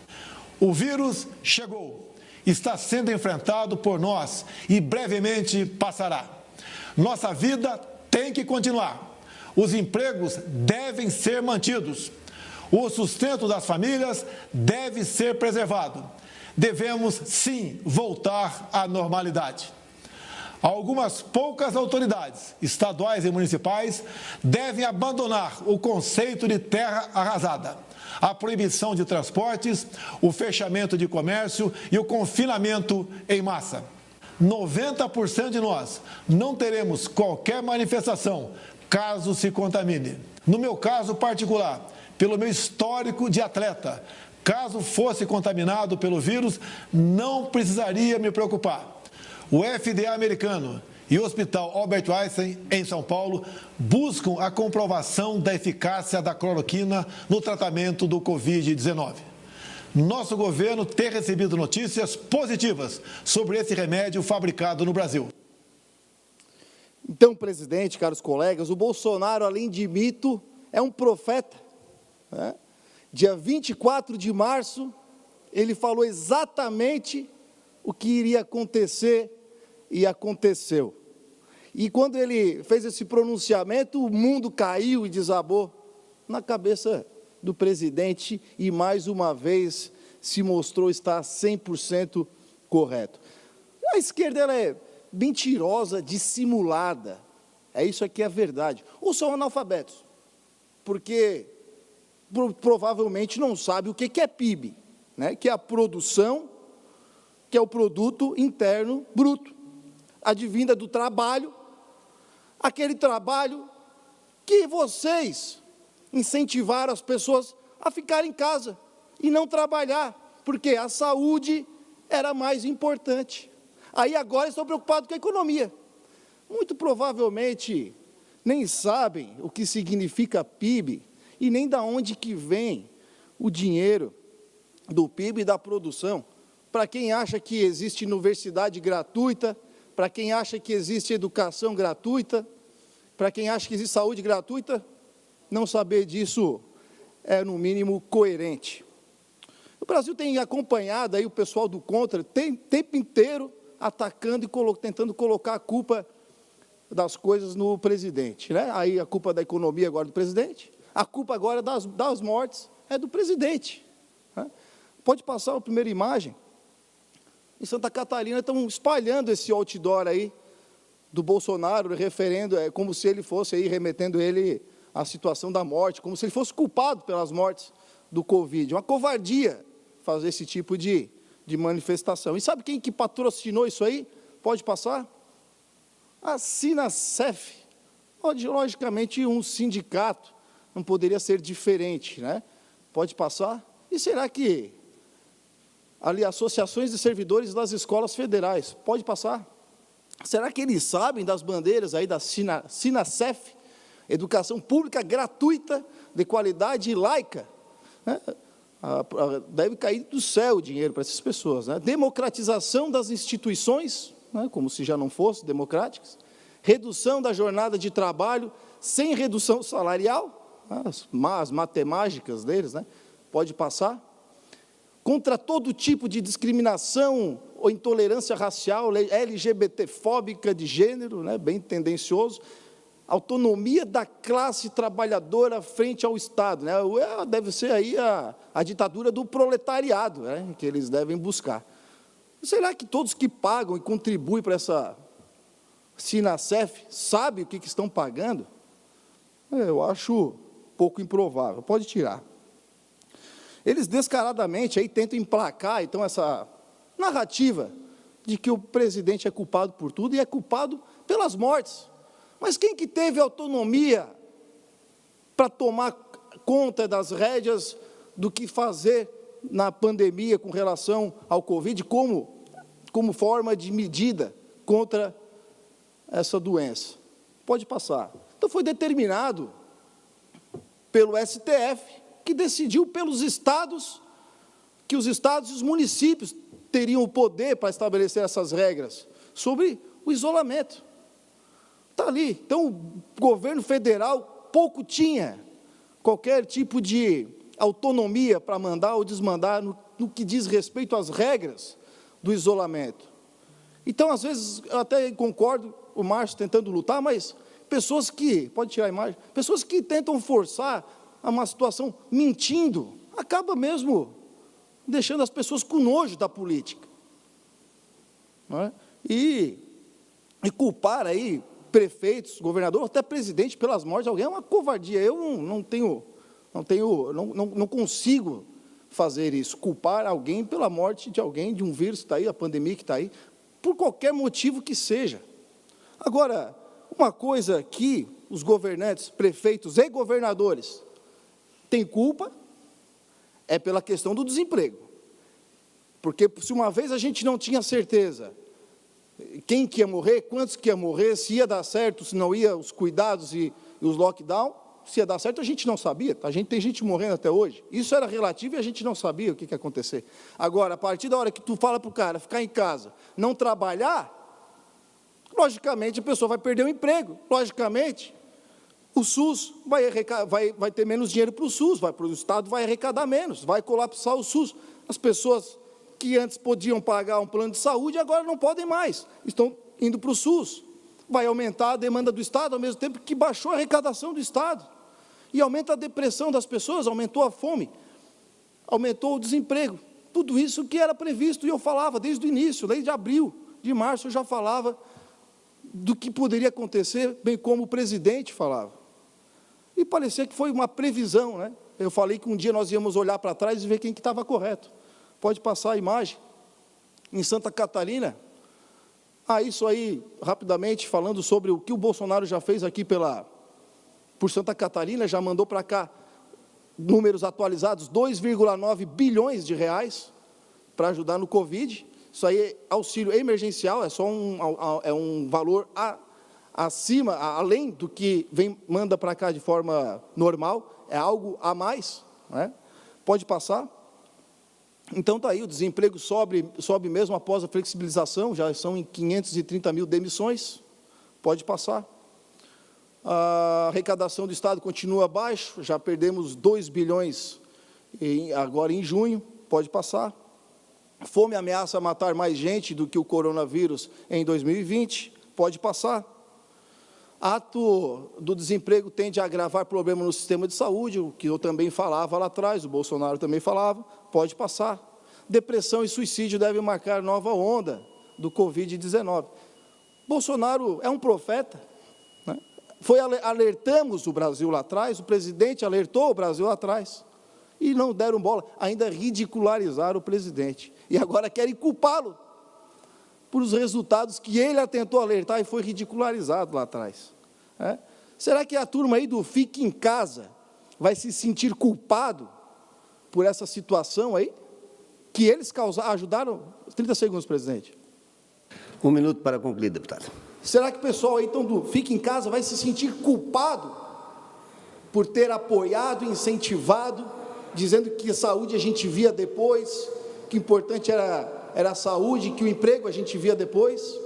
O vírus chegou, está sendo enfrentado por nós e brevemente passará. Nossa vida tem que continuar. Os empregos devem ser mantidos. O sustento das famílias deve ser preservado. Devemos, sim, voltar à normalidade. Algumas poucas autoridades, estaduais e municipais, devem abandonar o conceito de terra arrasada, a proibição de transportes, o fechamento de comércio e o confinamento em massa. 90% de nós não teremos qualquer manifestação caso se contamine. No meu caso particular, pelo meu histórico de atleta, caso fosse contaminado pelo vírus, não precisaria me preocupar. O FDA americano e o Hospital Albert Einstein, em São Paulo, buscam a comprovação da eficácia da cloroquina no tratamento do Covid-19. Nosso governo tem recebido notícias positivas sobre esse remédio fabricado no Brasil. Então, presidente, caros colegas, o Bolsonaro, além de mito, é um profeta, né? Dia 24 de março, ele falou exatamente o que iria acontecer e aconteceu. E quando ele fez esse pronunciamento, o mundo caiu e desabou na cabeça do presidente e, mais uma vez, se mostrou estar 100% correto. A esquerda ela é mentirosa, dissimulada. É isso aqui a verdade. Ou são analfabetos, porque provavelmente não sabe o que é PIB, né? Que é a produção, que é o produto interno bruto, advinda do trabalho, aquele trabalho que vocês incentivaram as pessoas a ficar em casa e não trabalhar, porque a saúde era mais importante. Aí agora estão preocupados com a economia. Muito provavelmente nem sabem o que significa PIB e nem da onde que vem o dinheiro do PIB e da produção. Para quem acha que existe universidade gratuita, para quem acha que existe educação gratuita, para quem acha que existe saúde gratuita, não saber disso é, no mínimo, coerente. O Brasil tem acompanhado aí o pessoal do contra, tem tempo inteiro atacando e tentando colocar a culpa das coisas no presidente, né? Aí a culpa da economia agora do presidente, a culpa agora das mortes é do presidente, né? Pode passar a primeira imagem. Em Santa Catarina estão espalhando esse outdoor aí do Bolsonaro, referendo, como se ele fosse aí remetendo ele à situação da morte, como se ele fosse culpado pelas mortes do Covid. Uma covardia fazer esse tipo de manifestação. E sabe quem que patrocinou isso aí? Pode passar? A Sinacef. Logicamente, um sindicato não poderia ser diferente, né? Pode passar? E será que ali associações de servidores das escolas federais, pode passar? Será que eles sabem das bandeiras aí da Sinacef? Educação pública gratuita, de qualidade e laica. Né? Deve cair do céu o dinheiro para essas pessoas. Né? Democratização das instituições, né? Como se já não fossem democráticas. Redução da jornada de trabalho sem redução salarial. As matemáticas deles, né? Pode passar. Contra todo tipo de discriminação ou intolerância racial, LGBT-fóbica de gênero, né? Bem tendencioso. Autonomia da classe trabalhadora frente ao Estado, né? Deve ser aí a ditadura do proletariado, né? Que eles devem buscar. Será que todos que pagam e contribuem para essa Sinacef sabem o que estão pagando? Eu acho pouco improvável. Pode tirar. Eles descaradamente aí tentam emplacar, então, essa narrativa de que o presidente é culpado por tudo e é culpado pelas mortes. Mas quem que teve autonomia para tomar conta das rédeas do que fazer na pandemia com relação ao Covid, como forma de medida contra essa doença? Pode passar. Então, foi determinado pelo STF, que decidiu pelos estados, que os estados e os municípios teriam o poder para estabelecer essas regras sobre o isolamento. Está ali. Então, o governo federal pouco tinha qualquer tipo de autonomia para mandar ou desmandar no que diz respeito às regras do isolamento. Então, às vezes, eu até concordo, o Márcio tentando lutar, mas pessoas que, pode tirar a imagem, pessoas que tentam forçar a uma situação mentindo, acaba mesmo deixando as pessoas com nojo da política. Não é? E culpar aí prefeitos, governador, até presidente pelas mortes de alguém é uma covardia. Eu não consigo fazer isso, culpar alguém pela morte de alguém, de um vírus que está aí, a pandemia que está aí, por qualquer motivo que seja. Agora, uma coisa que os governantes, prefeitos e governadores têm culpa é pela questão do desemprego. Porque se uma vez a gente não tinha certeza quem que ia morrer, quantos que ia morrer, se ia dar certo, se não ia, os cuidados e os lockdown, se ia dar certo, a gente não sabia. Tem gente morrendo até hoje. Isso era relativo e a gente não sabia o que ia acontecer. Agora, a partir da hora que tu fala para o cara ficar em casa, não trabalhar, logicamente a pessoa vai perder o emprego. Logicamente, o SUS vai ter menos dinheiro para o SUS, o Estado vai arrecadar menos, vai colapsar o SUS. As pessoas que antes podiam pagar um plano de saúde, agora não podem mais, estão indo para o SUS. Vai aumentar a demanda do Estado, ao mesmo tempo que baixou a arrecadação do Estado. E aumenta a depressão das pessoas, aumentou a fome, aumentou o desemprego. Tudo isso que era previsto, e eu falava desde o início, desde abril, de março, eu já falava do que poderia acontecer, bem como o presidente falava. E parecia que foi uma previsão, né? Eu falei que um dia nós íamos olhar para trás e ver quem que estava correto. Pode passar a imagem. Em Santa Catarina, isso aí, rapidamente, falando sobre o que o Bolsonaro já fez aqui por Santa Catarina, já mandou para cá números atualizados, 2,9 bilhões de reais para ajudar no Covid. Isso aí é auxílio emergencial, é só um valor acima, além do que manda para cá de forma normal, é algo a mais, né? Pode passar. Então, está aí, o desemprego sobe mesmo após a flexibilização, já são em 530 mil demissões, pode passar. A arrecadação do Estado continua abaixo, já perdemos 2 bilhões agora em junho, pode passar. Fome ameaça matar mais gente do que o coronavírus em 2020, pode passar. Ato do desemprego tende a agravar problemas no sistema de saúde, o que eu também falava lá atrás, o Bolsonaro também falava, pode passar. Depressão e suicídio devem marcar nova onda do Covid-19. Bolsonaro é um profeta, né? Alertamos o Brasil lá atrás, o presidente alertou o Brasil lá atrás, e não deram bola, ainda ridicularizaram o presidente, e agora querem culpá-lo por os resultados que ele tentou alertar e foi ridicularizado lá atrás. Será que a turma aí do Fique em Casa vai se sentir culpado por essa situação aí? Que eles ajudaram? 30 segundos, presidente. 1 minuto para concluir, deputado. Será que o pessoal aí então do Fique em Casa vai se sentir culpado por ter apoiado, incentivado, dizendo que a saúde a gente via depois, que o importante era a saúde, que o emprego a gente via depois?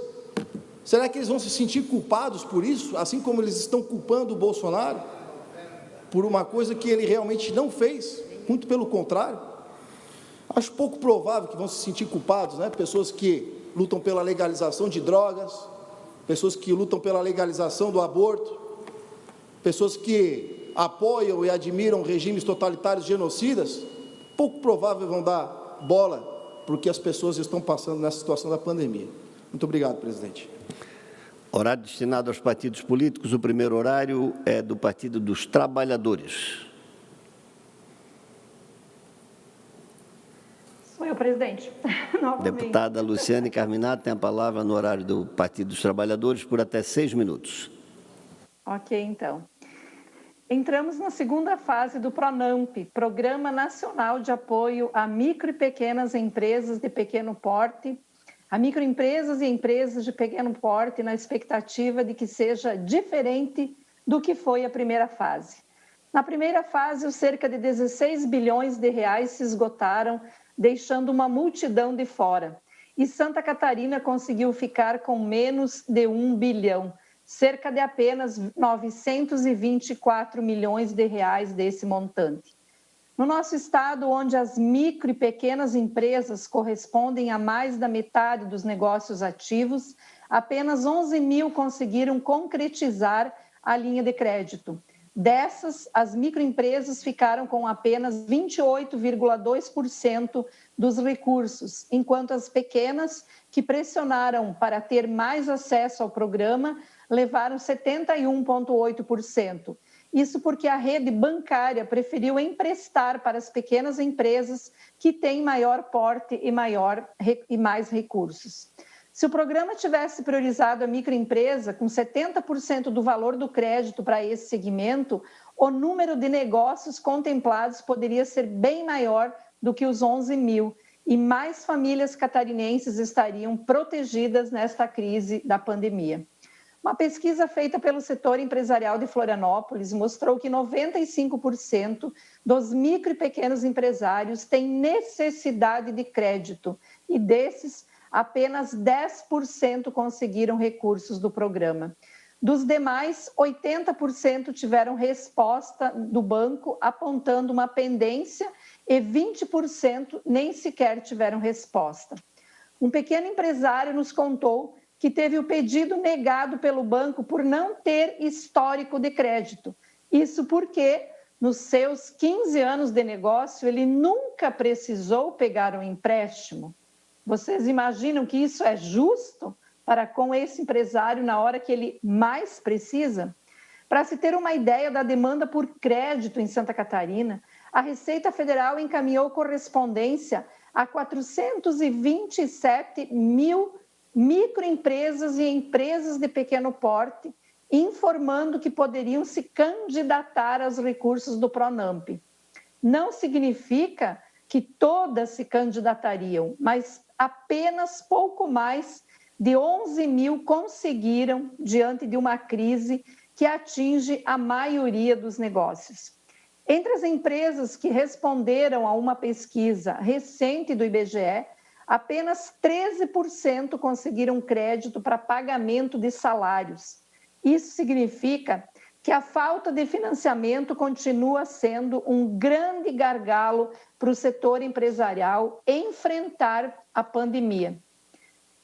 Será que eles vão se sentir culpados por isso, assim como eles estão culpando o Bolsonaro por uma coisa que ele realmente não fez? Muito pelo contrário. Acho pouco provável que vão se sentir culpados, né? Pessoas que lutam pela legalização de drogas, pessoas que lutam pela legalização do aborto, pessoas que apoiam e admiram regimes totalitários genocidas, pouco provável vão dar bola porque as pessoas estão passando nessa situação da pandemia. Muito obrigado, presidente. Horário destinado aos partidos políticos. O primeiro horário é do Partido dos Trabalhadores. Sou eu, presidente. Novamente. Deputada Luciane Carminato tem a palavra no horário do Partido dos Trabalhadores por até 6 minutos. Ok, então. Entramos na segunda fase do PRONAMP, Programa Nacional de Apoio a Micro e Pequenas Empresas de Pequeno Porte, a microempresas e empresas de pequeno porte, na expectativa de que seja diferente do que foi a primeira fase. Na primeira fase, os cerca de 16 bilhões de reais se esgotaram, deixando uma multidão de fora. E Santa Catarina conseguiu ficar com menos de 1 bilhão, cerca de apenas 924 milhões de reais desse montante. No nosso estado, onde as micro e pequenas empresas correspondem a mais da metade dos negócios ativos, apenas 11 mil conseguiram concretizar a linha de crédito. Dessas, as microempresas ficaram com apenas 28,2% dos recursos, enquanto as pequenas, que pressionaram para ter mais acesso ao programa, levaram 71,8%. Isso porque a rede bancária preferiu emprestar para as pequenas empresas que têm maior porte e mais recursos. Se o programa tivesse priorizado a microempresa com 70% do valor do crédito para esse segmento, o número de negócios contemplados poderia ser bem maior do que os 11 mil e mais famílias catarinenses estariam protegidas nesta crise da pandemia. Uma pesquisa feita pelo setor empresarial de Florianópolis mostrou que 95% dos micro e pequenos empresários têm necessidade de crédito e desses, apenas 10% conseguiram recursos do programa. Dos demais, 80% tiveram resposta do banco apontando uma pendência e 20% nem sequer tiveram resposta. Um pequeno empresário nos contou que teve o pedido negado pelo banco por não ter histórico de crédito. Isso porque, nos seus 15 anos de negócio, ele nunca precisou pegar um empréstimo. Vocês imaginam que isso é justo para com esse empresário na hora que ele mais precisa? Para se ter uma ideia da demanda por crédito em Santa Catarina, a Receita Federal encaminhou correspondência a 427 mil microempresas e empresas de pequeno porte, informando que poderiam se candidatar aos recursos do PRONAMP. Não significa que todas se candidatariam, mas apenas pouco mais de 11 mil conseguiram diante de uma crise que atinge a maioria dos negócios. Entre as empresas que responderam a uma pesquisa recente do IBGE, apenas 13% conseguiram crédito para pagamento de salários. Isso significa que a falta de financiamento continua sendo um grande gargalo para o setor empresarial enfrentar a pandemia.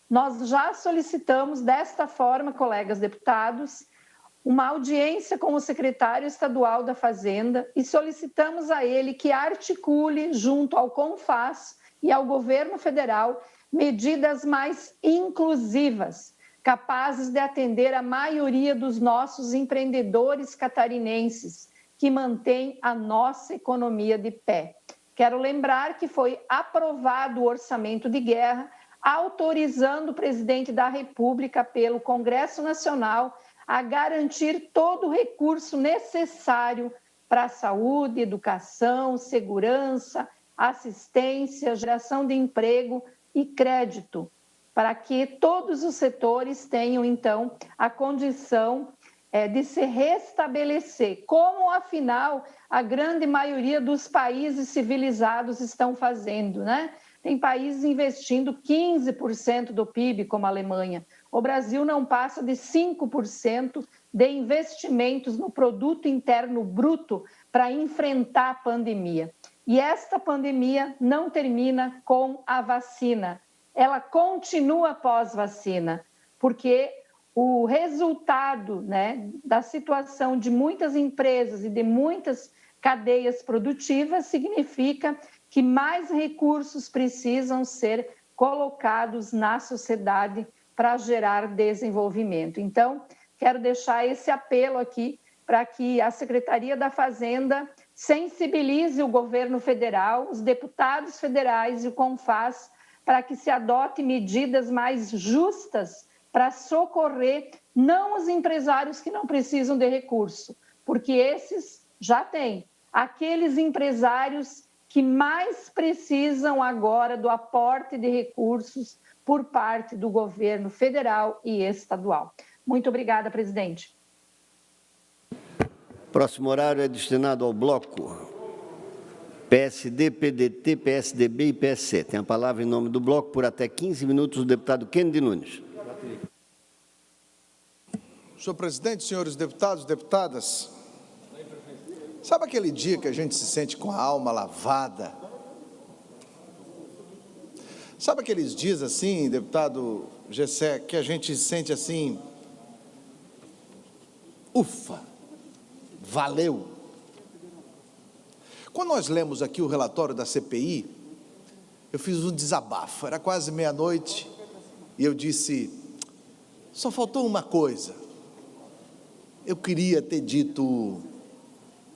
Nós já solicitamos desta forma, colegas deputados, uma audiência com o secretário estadual da Fazenda e solicitamos a ele que articule junto ao CONFAS e ao governo federal medidas mais inclusivas, capazes de atender a maioria dos nossos empreendedores catarinenses, que mantêm a nossa economia de pé. Quero lembrar que foi aprovado o orçamento de guerra, autorizando o presidente da República pelo Congresso Nacional a garantir todo o recurso necessário para a saúde, educação, segurança, assistência, geração de emprego e crédito, para que todos os setores tenham, então, a condição de se restabelecer, como, afinal, a grande maioria dos países civilizados estão fazendo, né? Tem países investindo 15% do PIB, como a Alemanha. O Brasil não passa de 5% de investimentos no produto interno bruto para enfrentar a pandemia. E esta pandemia não termina com a vacina, ela continua pós-vacina, porque o resultado, né, da situação de muitas empresas e de muitas cadeias produtivas significa que mais recursos precisam ser colocados na sociedade para gerar desenvolvimento. Então, quero deixar esse apelo aqui para que a Secretaria da Fazenda sensibilize o governo federal, os deputados federais e o CONFAS, para que se adote medidas mais justas para socorrer não os empresários que não precisam de recurso, porque esses já têm, aqueles empresários que mais precisam agora do aporte de recursos por parte do governo federal e estadual. Muito obrigada, presidente. Próximo horário é destinado ao bloco PSD, PDT, PSDB e PSC. Tem a palavra em nome do bloco por até 15 minutos o deputado Kennedy Nunes. Senhor presidente, senhores deputados, deputadas, sabe aquele dia que a gente se sente com a alma lavada? Sabe aqueles dias assim, deputado Gessé, que a gente se sente assim, ufa, valeu. Quando nós lemos aqui o relatório da CPI, eu fiz um desabafo, era quase meia-noite, e eu disse, só faltou uma coisa, eu queria ter dito,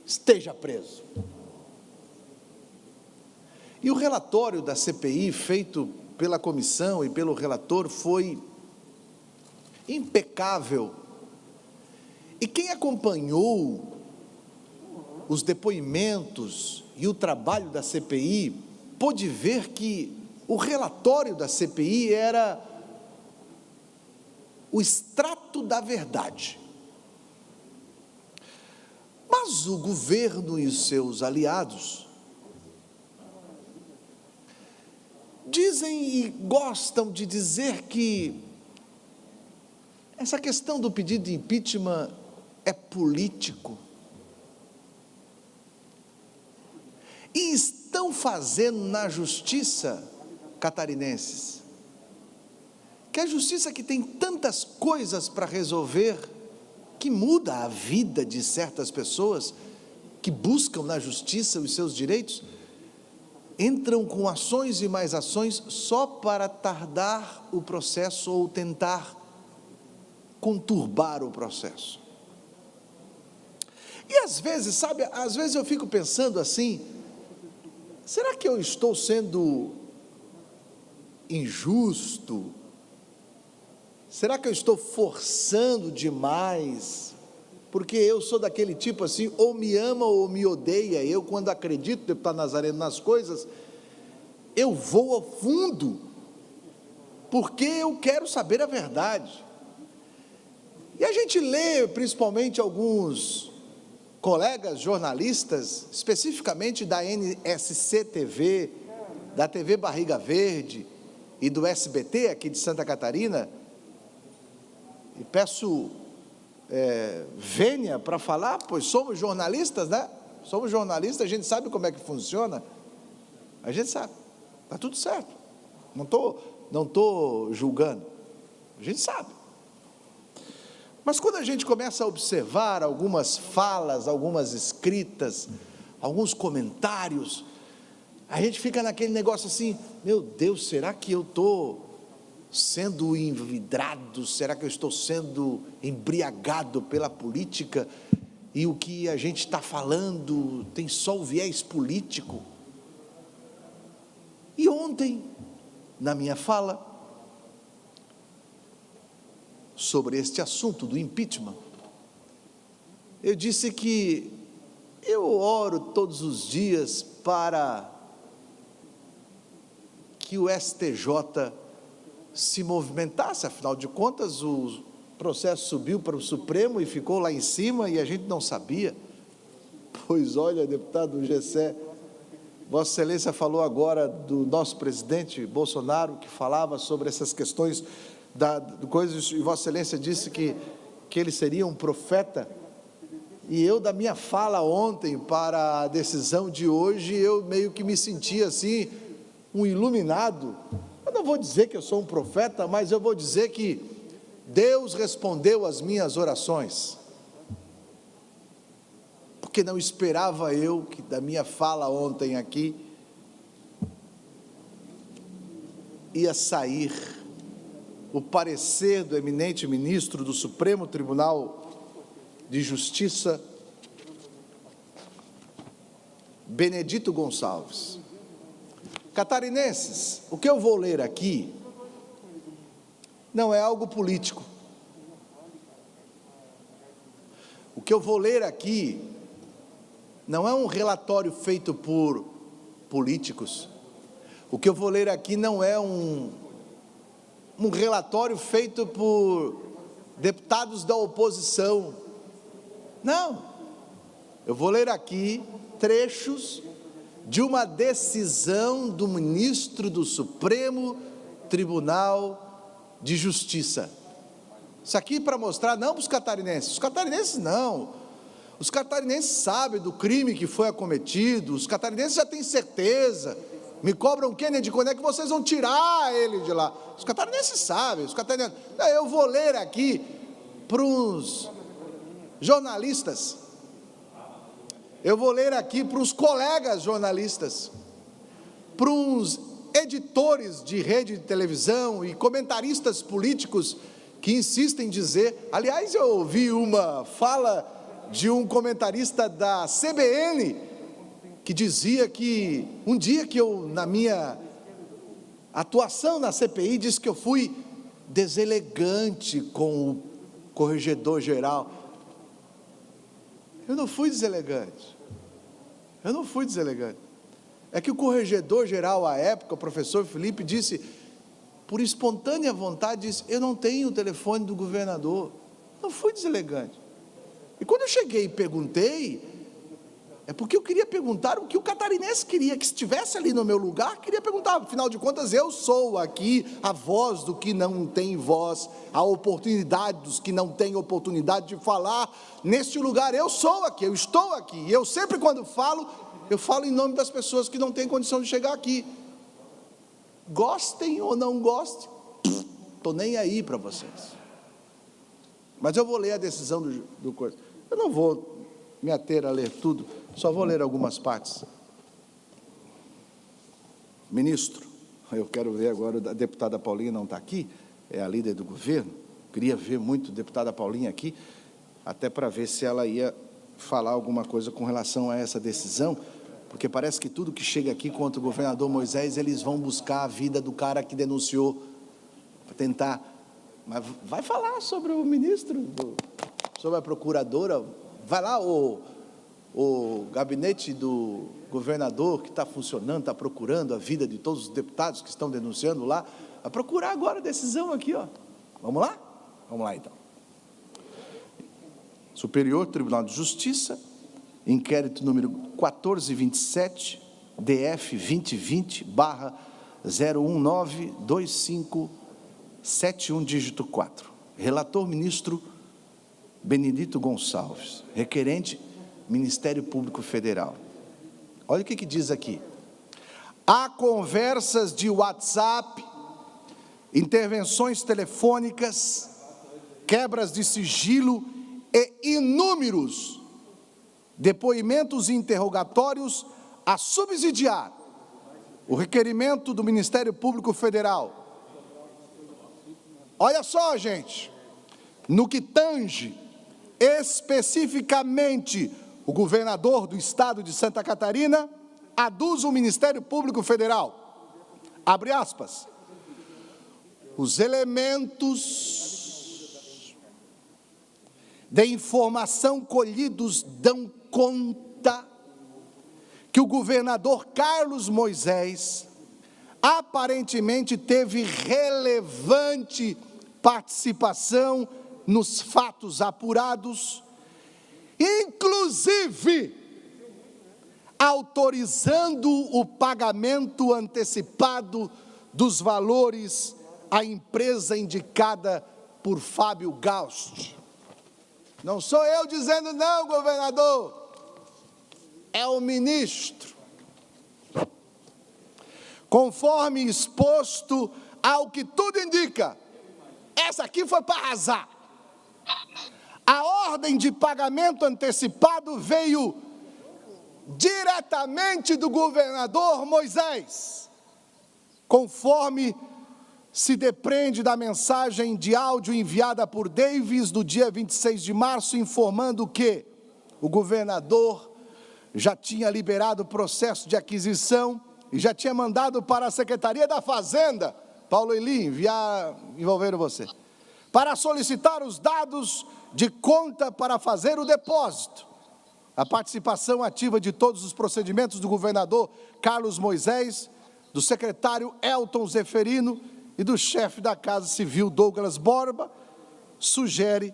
esteja preso. E o relatório da CPI, feito pela comissão e pelo relator, foi impecável. E quem acompanhou os depoimentos e o trabalho da CPI, pôde ver que o relatório da CPI era o extrato da verdade. Mas o governo e os seus aliados dizem e gostam de dizer que essa questão do pedido de impeachment é político. E estão fazendo na justiça catarinenses, que é a justiça que tem tantas coisas para resolver, que muda a vida de certas pessoas, que buscam na justiça os seus direitos, entram com ações e mais ações só para tardar o processo ou tentar conturbar o processo. E às vezes, sabe, às vezes eu fico pensando assim, será que eu estou sendo injusto? Será que eu estou forçando demais? Porque eu sou daquele tipo assim, ou me ama ou me odeia. Eu, quando acredito, deputado Nazareno, nas coisas, eu vou ao fundo, porque eu quero saber a verdade. E a gente lê, principalmente alguns colegas jornalistas, especificamente da NSC TV, da TV Barriga Verde e do SBT aqui de Santa Catarina, e peço vênia para falar, pois somos jornalistas, né? Somos jornalistas, a gente sabe como é que funciona, a gente sabe, está tudo certo, não tô julgando, a gente sabe. Mas quando a gente começa a observar algumas falas, algumas escritas, alguns comentários, a gente fica naquele negócio assim, meu Deus, será que eu estou sendo envidrado, será que eu estou sendo embriagado pela política e o que a gente está falando tem só o viés político? E ontem, na minha fala, sobre este assunto do impeachment, eu disse que eu oro todos os dias para que o STJ se movimentasse, afinal de contas, O processo subiu para o Supremo e ficou lá em cima e a gente não sabia. Pois olha, deputado Gessé, Vossa Excelência falou agora do nosso presidente Bolsonaro, que falava sobre essas questões coisas, e Vossa Excelência disse que ele seria um profeta. E eu, da minha fala ontem para a decisão de hoje, eu meio que me senti assim, um iluminado. Eu não vou dizer que eu sou um profeta, mas eu vou dizer que Deus respondeu às minhas orações. Porque não esperava eu que da minha fala ontem aqui ia sair o parecer do eminente ministro do Supremo Tribunal de Justiça, Benedito Gonçalves. Catarinenses, o que eu vou ler aqui não é algo político. O que eu vou ler aqui não é um relatório feito por políticos. O que eu vou ler aqui não é um relatório feito por deputados da oposição. Não. Eu vou ler aqui trechos de uma decisão do ministro do Supremo Tribunal de Justiça. Isso aqui para mostrar não para os catarinenses não. Os catarinenses sabem do crime que foi acometido, os catarinenses já têm certeza. Me cobram, Kennedy, quando é que vocês vão tirar ele de lá? Os catarinenses sabem, eu vou ler aqui para os jornalistas, eu vou ler aqui para os colegas jornalistas, para os editores de rede de televisão e comentaristas políticos que insistem em dizer, aliás, eu ouvi uma fala de um comentarista da CBN, que dizia que, um dia que eu, na minha atuação na CPI, disse que eu fui deselegante com o corregedor-geral. Eu não fui deselegante. É que o corregedor-geral, à época, o professor Felipe, disse, por espontânea vontade, disse, eu não tenho o telefone do governador. Não fui deselegante. E quando eu cheguei e perguntei, é porque eu queria perguntar o que o catarinense queria, que estivesse ali no meu lugar, queria perguntar, afinal de contas, eu sou aqui a voz do que não tem voz, a oportunidade dos que não têm oportunidade de falar, neste lugar, eu sou aqui, eu estou aqui, e eu sempre quando falo, eu falo em nome das pessoas que não têm condição de chegar aqui. Gostem ou não gostem, estou nem aí para vocês. Mas eu vou ler a decisão do coisa. Eu não vou me ater a ler tudo, só vou ler algumas partes. Ministro, eu quero ver agora, a deputada Paulinha não está aqui, é a líder do governo, queria ver muito a deputada Paulinha aqui, até para ver se ela ia falar alguma coisa com relação a essa decisão, porque parece que tudo que chega aqui contra o governador Moisés, eles vão buscar a vida do cara que denunciou, para tentar, mas vai falar sobre o ministro, sobre a procuradora, vai lá o gabinete do governador que está funcionando, está procurando a vida de todos os deputados que estão denunciando lá, a procurar agora a decisão aqui, ó. Vamos lá? Vamos lá, então. Superior Tribunal de Justiça, inquérito número 1427, DF 2020/0192571, dígito 4. Relator, ministro Benedito Gonçalves. Requerente, Ministério Público Federal. Olha o que diz aqui. Há conversas de WhatsApp, intervenções telefônicas, quebras de sigilo e inúmeros depoimentos e interrogatórios a subsidiar o requerimento do Ministério Público Federal. Olha só, gente, no que tange especificamente o governador do estado de Santa Catarina, aduz o Ministério Público Federal, abre aspas, os elementos de informação colhidos dão conta que o governador Carlos Moisés aparentemente teve relevante participação nos fatos apurados, inclusive autorizando o pagamento antecipado dos valores à empresa indicada por Fábio Gaust. Não sou eu dizendo não, governador, é o ministro. Conforme exposto ao que tudo indica, essa aqui foi para arrasar. A ordem de pagamento antecipado veio diretamente do governador Moisés, conforme se depreende da mensagem de áudio enviada por Davis do dia 26 de março, informando que o governador já tinha liberado o processo de aquisição e já tinha mandado para a Secretaria da Fazenda, Paulo Eli, envolveram você, para solicitar os dados de conta para fazer o depósito. A participação ativa de todos os procedimentos do governador Carlos Moisés, do secretário Elton Zeferino e do chefe da Casa Civil Douglas Borba, sugere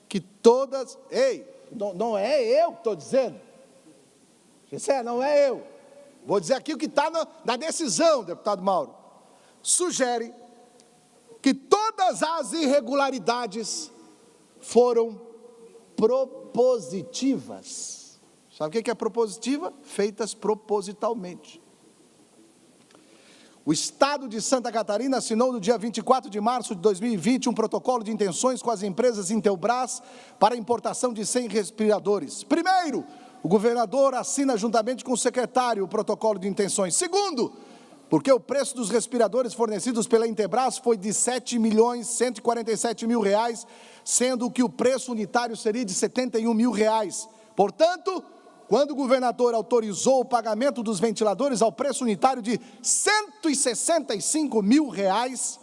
que todas... Ei, não é eu que estou dizendo. Não é eu. Vou dizer aqui o que está na decisão, deputado Mauro. Sugere que todas as irregularidades foram propositivas. Sabe o que é propositiva? Feitas propositalmente. O Estado de Santa Catarina assinou no dia 24 de março de 2020 um protocolo de intenções com as empresas Intelbras para a importação de 100 respiradores. Primeiro, o governador assina juntamente com o secretário o protocolo de intenções. Segundo, porque o preço dos respiradores fornecidos pela Intelbras foi de R$ 7.147.000, sendo que o preço unitário seria de R$ 71.000. Portanto, quando o governador autorizou o pagamento dos ventiladores ao preço unitário de R$ 165.000,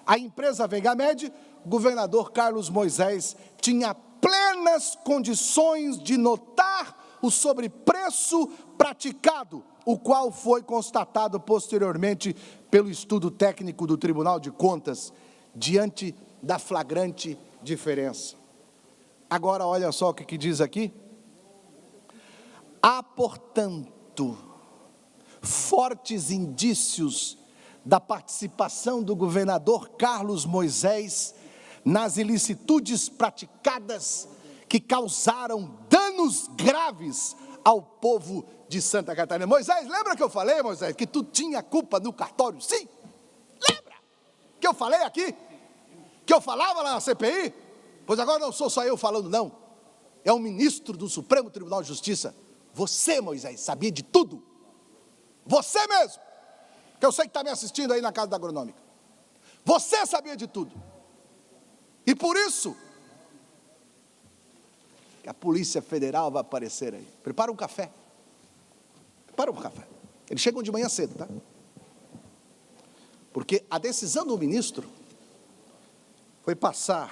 a empresa Vegamed, o governador Carlos Moisés tinha plenas condições de notar o sobrepreço praticado, o qual foi constatado posteriormente pelo estudo técnico do Tribunal de Contas, diante da flagrante diferença. Agora, olha só o que diz aqui. Há, portanto, fortes indícios da participação do governador Carlos Moisés nas ilicitudes praticadas que causaram danos graves ao povo de Santa Catarina. Moisés, lembra que eu falei, Moisés, que tu tinha culpa no cartório? Sim. Lembra que eu falei aqui? Que eu falava lá na CPI? Pois agora não sou só eu falando, não. É um ministro do Supremo Tribunal de Justiça. Você, Moisés, sabia de tudo. Você mesmo. Que eu sei que está me assistindo aí na Casa da Agronômica. Você sabia de tudo. E por isso, que a Polícia Federal vai aparecer aí. Prepara um café. Prepara um café. Eles chegam de manhã cedo, tá? Porque a decisão do ministro foi passar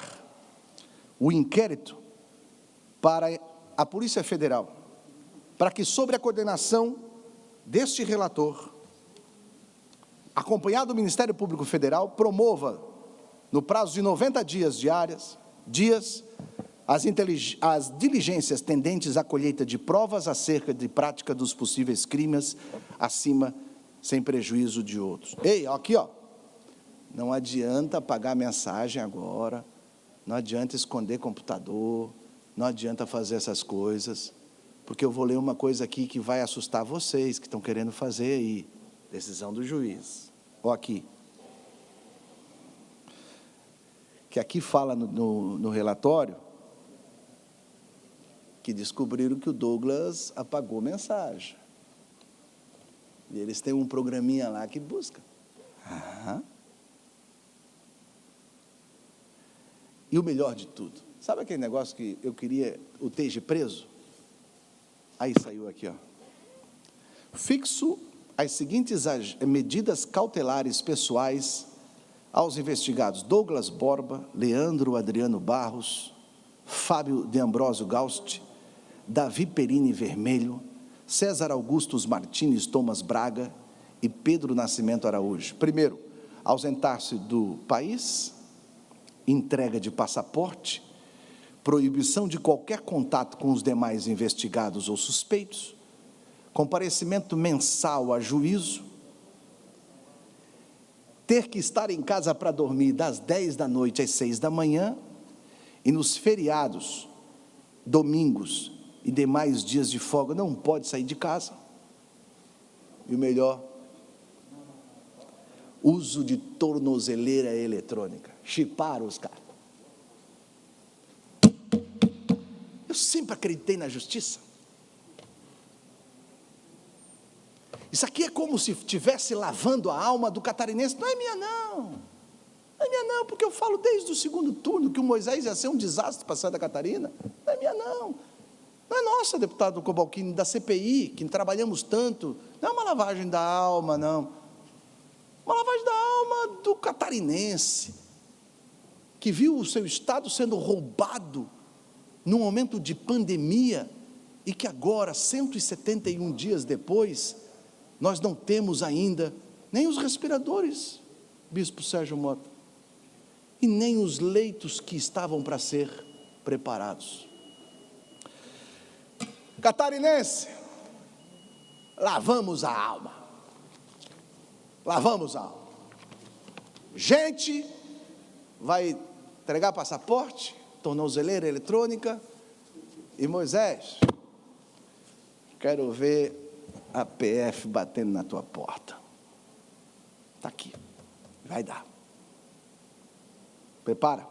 o inquérito para a Polícia Federal, para que, sobre a coordenação deste relator, acompanhado do Ministério Público Federal, promova, no prazo de 90 dias, as diligências tendentes à colheita de provas acerca de prática dos possíveis crimes acima, sem prejuízo de outros. Ei, aqui, ó, não adianta apagar mensagem agora, não adianta esconder computador, não adianta fazer essas coisas, porque eu vou ler uma coisa aqui que vai assustar vocês que estão querendo fazer aí. Decisão do juiz. Ó aqui. Que aqui fala no relatório que descobriram que o Douglas apagou mensagem. E eles têm um programinha lá que busca. E o melhor de tudo, sabe aquele negócio que eu queria o esteja preso? Aí saiu aqui, ó. Fixo as seguintes medidas cautelares pessoais aos investigados Douglas Borba, Leandro Adriano Barros, Fábio de Ambrósio Gaust, Davi Perini Vermelho, César Augustus Martins Thomas Braga e Pedro Nascimento Araújo. Primeiro, ausentar-se do país, entrega de passaporte proibição de qualquer contato com os demais investigados ou suspeitos, comparecimento mensal a juízo, ter que estar em casa para dormir das 10 da noite às 6 da manhã, e nos feriados, domingos e demais dias de folga, não pode sair de casa. E o melhor, uso de tornozeleira eletrônica, chipar os caras. Eu sempre acreditei na justiça. Isso aqui é como se estivesse lavando a alma do catarinense. Não é minha, não. Não é minha, não, porque eu falo desde o segundo turno que o Moisés ia ser um desastre para Santa Catarina. Não é minha, não. Não é nossa, deputado Cobalcini, da CPI, que trabalhamos tanto. Não é uma lavagem da alma, não. Uma lavagem da alma do catarinense, que viu o seu estado sendo roubado num momento de pandemia e que agora, 171 dias depois, nós não temos ainda nem os respiradores, Bispo Sérgio Mota, e nem os leitos que estavam para ser preparados. Catarinense, lavamos a alma. Lavamos a alma. Gente vai entregar passaporte, tornozeleira eletrônica, e Moisés, quero ver a PF batendo na tua porta. Está aqui, vai dar. Prepara.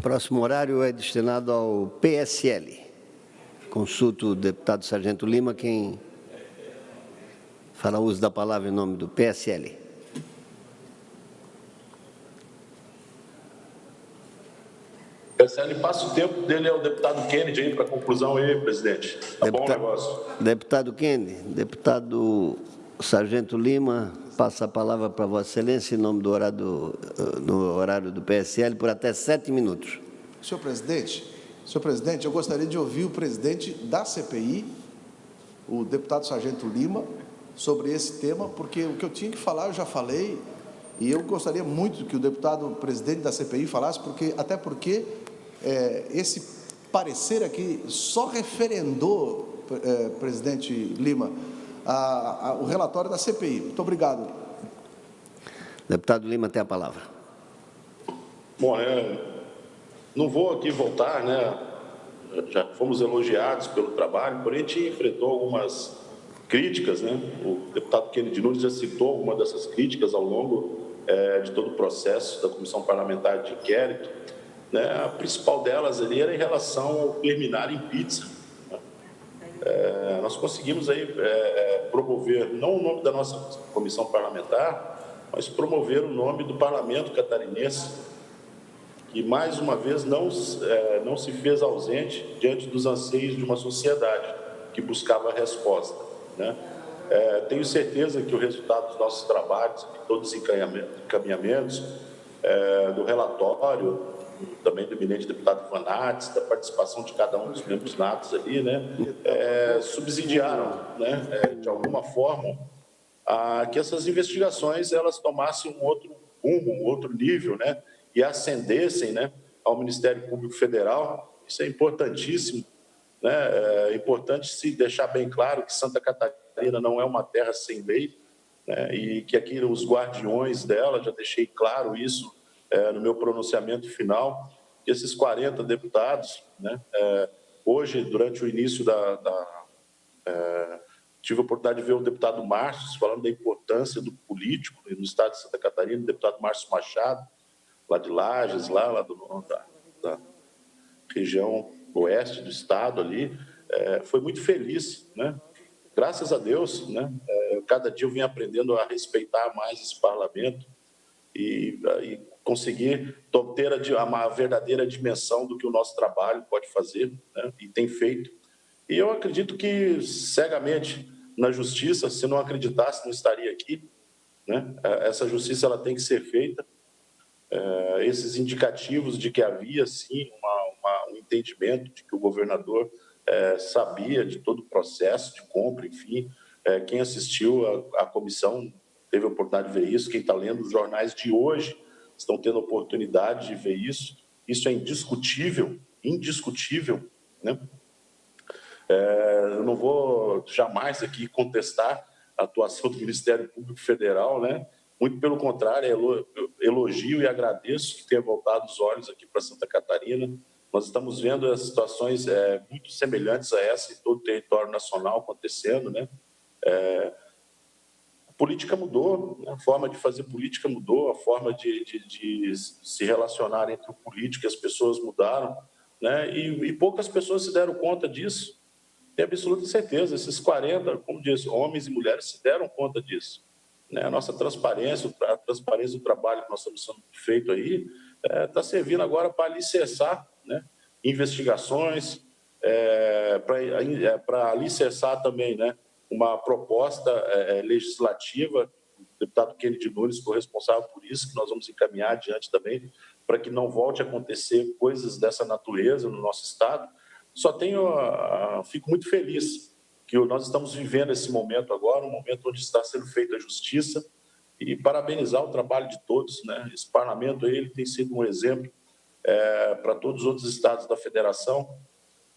Próximo horário é destinado ao PSL. Consulto o deputado Sargento Lima, quem fará uso da palavra em nome do PSL. PSL passa o tempo dele ao deputado Kennedy aí para conclusão aí, presidente. Tá bom o negócio. Deputado Kennedy, deputado Sargento Lima, passa a palavra para Vossa Excelência em nome do horário do PSL por até 7 minutos. Senhor presidente, eu gostaria de ouvir o presidente da CPI, o deputado Sargento Lima, sobre esse tema, porque o que eu tinha que falar eu já falei, e eu gostaria muito que o deputado presidente da CPI falasse, até porque esse parecer aqui só referendou, presidente Lima, o relatório da CPI. Muito obrigado. Deputado Lima tem a palavra. Bom, não vou aqui voltar, já fomos elogiados pelo trabalho, porém a gente enfrentou algumas críticas, O deputado Kennedy Nunes já citou algumas dessas críticas ao longo de todo o processo da Comissão Parlamentar de Inquérito, A principal delas ali era em relação ao terminar em pizza. Nós conseguimos aí promover, não o nome da nossa comissão parlamentar, mas promover o nome do parlamento catarinense, que mais uma vez não se fez ausente diante dos anseios de uma sociedade que buscava a resposta. Tenho certeza que o resultado dos nossos trabalhos, de todos os encaminhamentos, do relatório, também do eminente deputado Vanates, da participação de cada um dos membros natos ali, subsidiaram, de alguma forma, que essas investigações elas tomassem um outro rumo, um outro nível, e ascendessem, ao Ministério Público Federal. Isso é importantíssimo, É importante se deixar bem claro que Santa Catarina não é uma terra sem lei, e que aqui os guardiões dela, já deixei claro isso no meu pronunciamento final, que esses 40 deputados, hoje, durante o início tive a oportunidade de ver o deputado Márcio falando da importância do político no estado de Santa Catarina, o deputado Márcio Machado, lá de Lages, da região oeste do estado ali, foi muito feliz, Graças a Deus, cada dia eu vim aprendendo a respeitar mais esse parlamento e conseguir ter a verdadeira dimensão do que o nosso trabalho pode fazer, e tem feito. E eu acredito que, cegamente, na justiça, se não acreditasse, não estaria aqui, Essa justiça ela tem que ser feita. Esses indicativos de que havia, sim, um entendimento de que o governador sabia de todo o processo de compra, enfim, quem assistiu à comissão teve a oportunidade de ver isso. Quem está lendo os jornais de hoje estão tendo a oportunidade de ver isso. Isso é indiscutível, né? Eu não vou jamais aqui contestar a atuação do Ministério Público Federal, né? Muito pelo contrário, elogio e agradeço que tenha voltado os olhos aqui para Santa Catarina. Nós estamos vendo as situações muito semelhantes a essa em todo o território nacional acontecendo, né? A política mudou, né? A forma de fazer política mudou, a forma de se relacionar entre o político e as pessoas mudaram, né? E poucas pessoas se deram conta disso. Tenho absoluta certeza, esses 40, como disse, homens e mulheres se deram conta disso. Né? A nossa transparência, a transparência do trabalho que nós estamos sendo feito aí, está servindo agora para alicerçar, né, investigações, para alicerçar também, né, uma proposta legislativa. O deputado Kennedy Nunes foi responsável por isso, que nós vamos encaminhar adiante também, para que não volte a acontecer coisas dessa natureza no nosso Estado. Fico muito feliz que nós estamos vivendo esse momento agora, um momento onde está sendo feita a justiça, e parabenizar o trabalho de todos, né? Esse parlamento ele tem sido um exemplo para todos os outros estados da federação,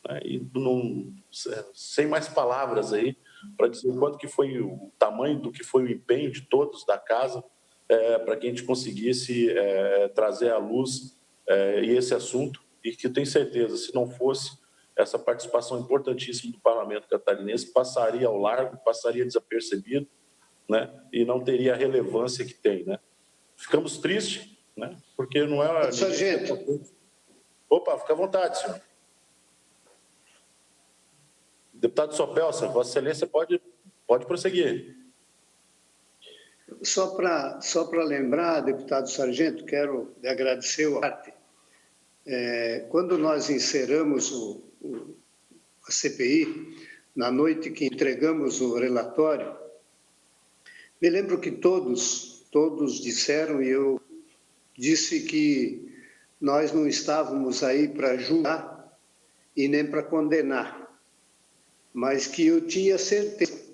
né? E sem mais palavras aí para dizer o quanto que foi o tamanho do que foi o empenho de todos da casa para que a gente conseguisse trazer à luz esse assunto, e que eu tenho certeza, se não fosse essa participação importantíssima do parlamento catarinense, passaria ao largo, passaria desapercebido, né? E não teria a relevância que tem, né? Ficamos tristes, né? Porque não é... Sargento. Opa, fica à vontade, senhor. Deputado Sopelsa, Vossa Excelência pode prosseguir. Só para lembrar, deputado Sargento, quero lhe agradecer a parte. Quando nós encerramos a CPI, na noite que entregamos o relatório, me lembro que todos disseram, e eu disse que nós não estávamos aí para julgar e nem para condenar, mas que eu tinha certeza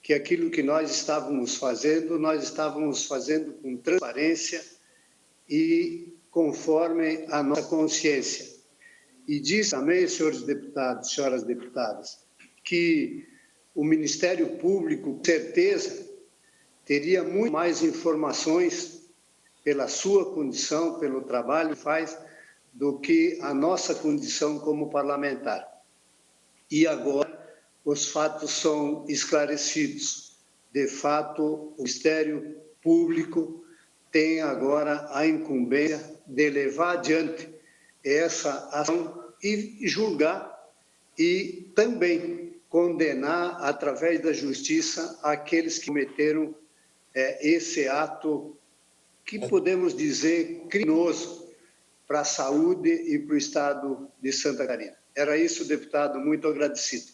que aquilo que nós estávamos fazendo com transparência e conforme a nossa consciência. E disse também, senhores deputados, senhoras deputadas, que o Ministério Público, com certeza, teria muito mais informações pela sua condição, pelo trabalho que faz, do que a nossa condição como parlamentar. E agora os fatos são esclarecidos. De fato, o Ministério Público tem agora a incumbência de levar adiante essa ação e julgar e também condenar, através da justiça, aqueles que cometeram esse ato que podemos dizer criminoso para a saúde e para o Estado de Santa Catarina. Era isso, deputado, muito agradecido.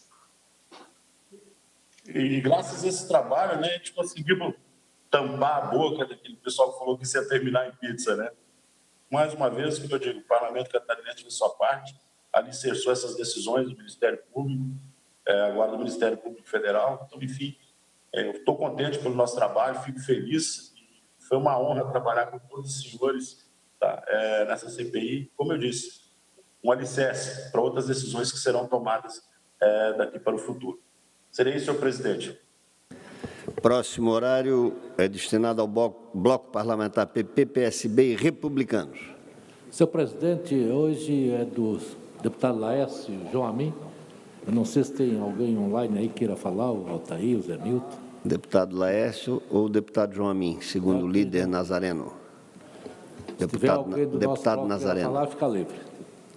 E graças a esse trabalho, né, a gente conseguiu tampar a boca daquele pessoal que falou que isso ia terminar em pizza, né? Mais uma vez, como eu digo, o Parlamento Catarinense fez sua parte, alicerçou essas decisões do Ministério Público, agora do Ministério Público Federal. Então, enfim, eu estou contente pelo nosso trabalho, fico feliz. Foi uma honra trabalhar com todos os senhores, tá, nessa CPI. Como eu disse, um alicerce para outras decisões que serão tomadas daqui para o futuro. Serei, senhor presidente. Próximo horário é destinado ao Bloco Parlamentar PP, PSB e Republicanos. Senhor presidente, hoje é do deputado Laércio João Amin. Eu não sei se tem alguém online aí que queira falar, o Altair, o Zé Milton. Deputado Laércio ou deputado João Amin, segundo o líder Nazareno. Deputado Nazareno. Falar, fica livre.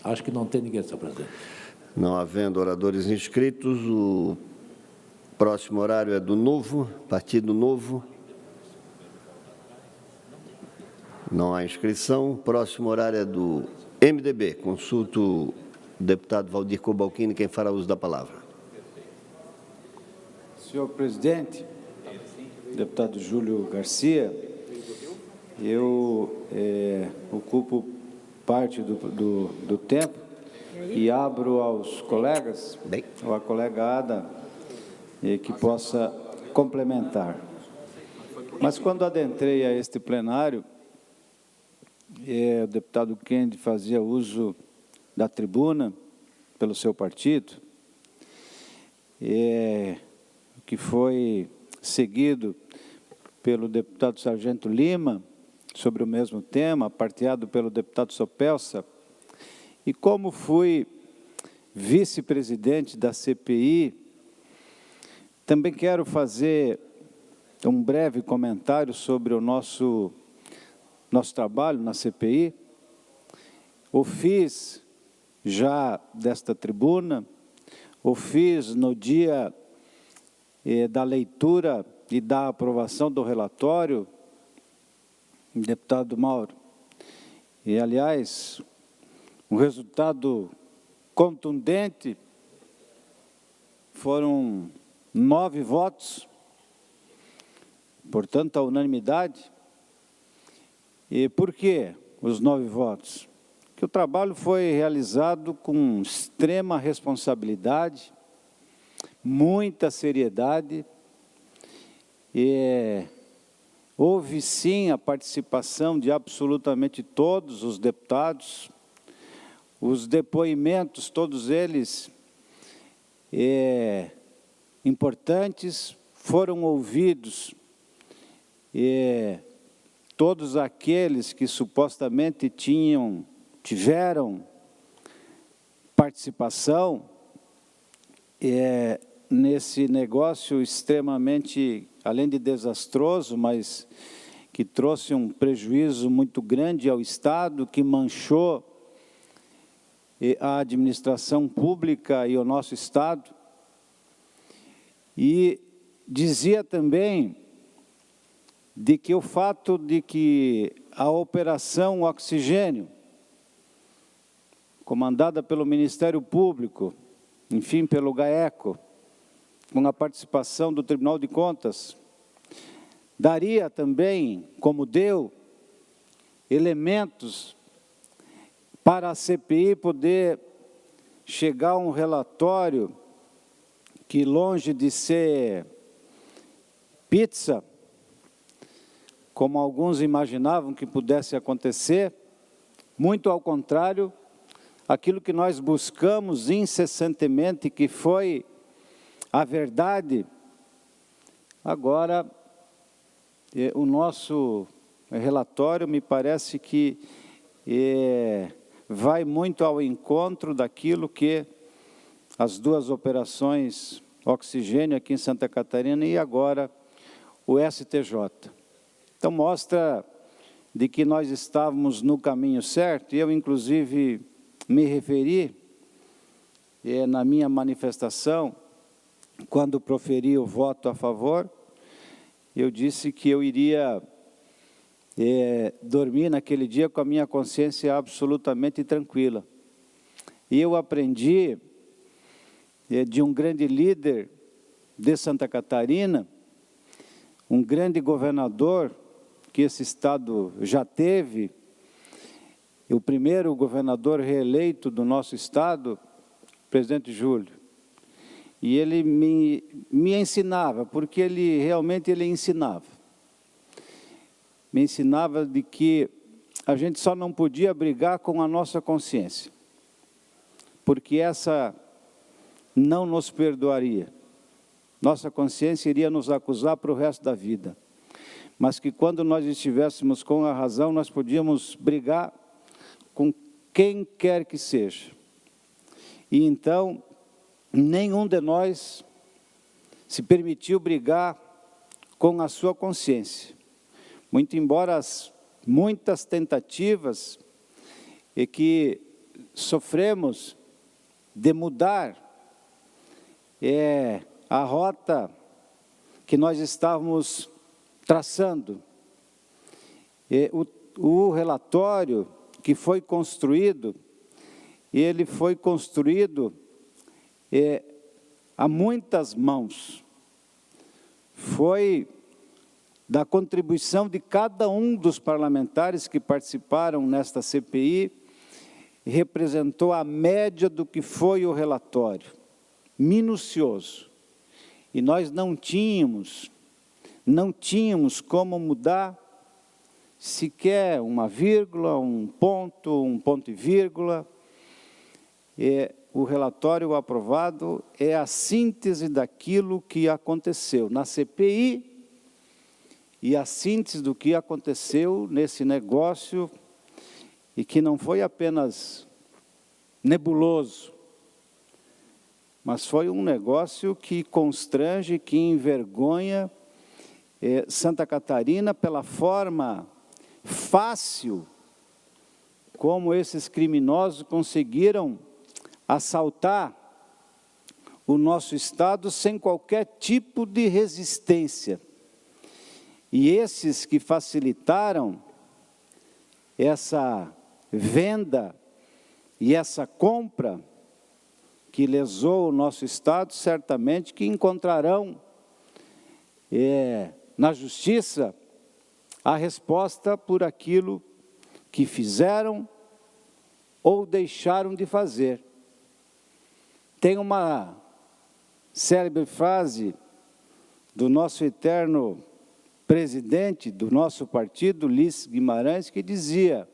Acho que não tem ninguém, senhor presidente. Não havendo oradores inscritos, o próximo horário é do Novo, Partido Novo. Não há inscrição. O próximo horário é do MDB. Consulto o deputado Valdir Cobalcini, quem fará uso da palavra. Senhor presidente, deputado Júlio Garcia, eu ocupo parte do tempo e abro aos colegas, ou a colega Ada, que possa complementar. Mas quando adentrei a este plenário, o deputado Kennedy fazia uso da tribuna pelo seu partido, que foi seguido pelo deputado Sargento Lima, sobre o mesmo tema, parteado pelo deputado Sopelsa, e como fui vice-presidente da CPI, também quero fazer um breve comentário sobre o nosso trabalho na CPI. O fiz já desta tribuna, o fiz no dia da leitura e da aprovação do relatório, deputado Mauro. E, aliás, um resultado contundente, foram 9 votos, portanto, a unanimidade. E por que os 9 votos? Que o trabalho foi realizado com extrema responsabilidade, muita seriedade, e houve sim a participação de absolutamente todos os deputados, os depoimentos, todos eles importantes, foram ouvidos, e todos aqueles que supostamente tiveram participação nesse negócio extremamente, além de desastroso, mas que trouxe um prejuízo muito grande ao Estado, que manchou a administração pública e o nosso Estado. E dizia também de que o fato de que a Operação Oxigênio, comandada pelo Ministério Público, enfim, pelo GAECO, com a participação do Tribunal de Contas, daria também, como deu, elementos para a CPI poder chegar a um relatório que, longe de ser pizza, como alguns imaginavam que pudesse acontecer, muito ao contrário, aquilo que nós buscamos incessantemente, que foi a verdade, agora o nosso relatório me parece que vai muito ao encontro daquilo que as 2 operações Oxigênio aqui em Santa Catarina e agora o STJ. Então, mostra de que nós estávamos no caminho certo, e eu, inclusive, me referi na minha manifestação, quando proferi o voto a favor, eu disse que eu iria dormir naquele dia com a minha consciência absolutamente tranquila. E eu aprendi de um grande líder de Santa Catarina, um grande governador que esse Estado já teve, o primeiro governador reeleito do nosso Estado, o presidente Júlio. E ele me ensinava, porque ele realmente ensinava. Me ensinava de que a gente só não podia brigar com a nossa consciência, porque essa não nos perdoaria. Nossa consciência iria nos acusar para o resto da vida. Mas que quando nós estivéssemos com a razão, nós podíamos brigar com quem quer que seja. E então, nenhum de nós se permitiu brigar com a sua consciência. Muito embora as muitas tentativas e que sofremos de mudar a rota que nós estávamos traçando. O relatório que foi construído, ele foi construído a muitas mãos. Foi da contribuição de cada um dos parlamentares que participaram nesta CPI, representou a média do que foi o relatório, minucioso. E nós não tínhamos não tínhamos como mudar sequer uma vírgula, um ponto e vírgula. O relatório aprovado é a síntese daquilo que aconteceu na CPI e a síntese do que aconteceu nesse negócio, e que não foi apenas nebuloso, mas foi um negócio que constrange, que envergonha Santa Catarina pela forma fácil como esses criminosos conseguiram assaltar o nosso Estado sem qualquer tipo de resistência. E esses que facilitaram essa venda e essa compra que lesou o nosso Estado, certamente que encontrarão na Justiça a resposta por aquilo que fizeram ou deixaram de fazer. Tem uma célebre frase do nosso eterno presidente do nosso partido, Ulisses Guimarães, que dizia: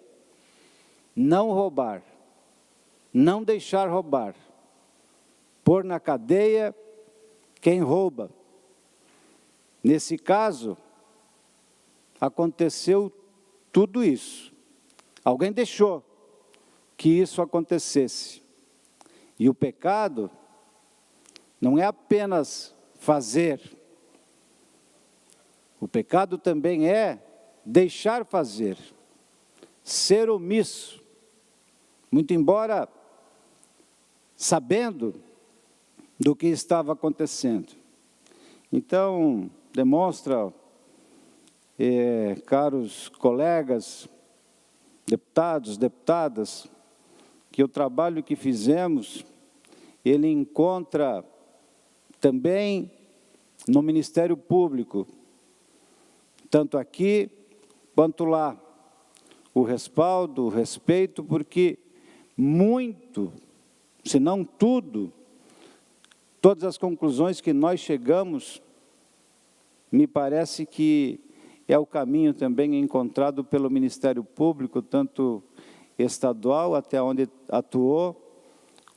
não roubar, não deixar roubar, pôr na cadeia quem rouba. Nesse caso, aconteceu tudo isso. Alguém deixou que isso acontecesse. E o pecado não é apenas fazer. O pecado também é deixar fazer, ser omisso. Muito embora sabendo do que estava acontecendo. Então, demonstra, caros colegas, deputados, deputadas, que o trabalho que fizemos, ele encontra também no Ministério Público, tanto aqui quanto lá, o respaldo, o respeito, porque muito, se não tudo, todas as conclusões que nós chegamos, me parece que é o caminho também encontrado pelo Ministério Público, tanto estadual, até onde atuou,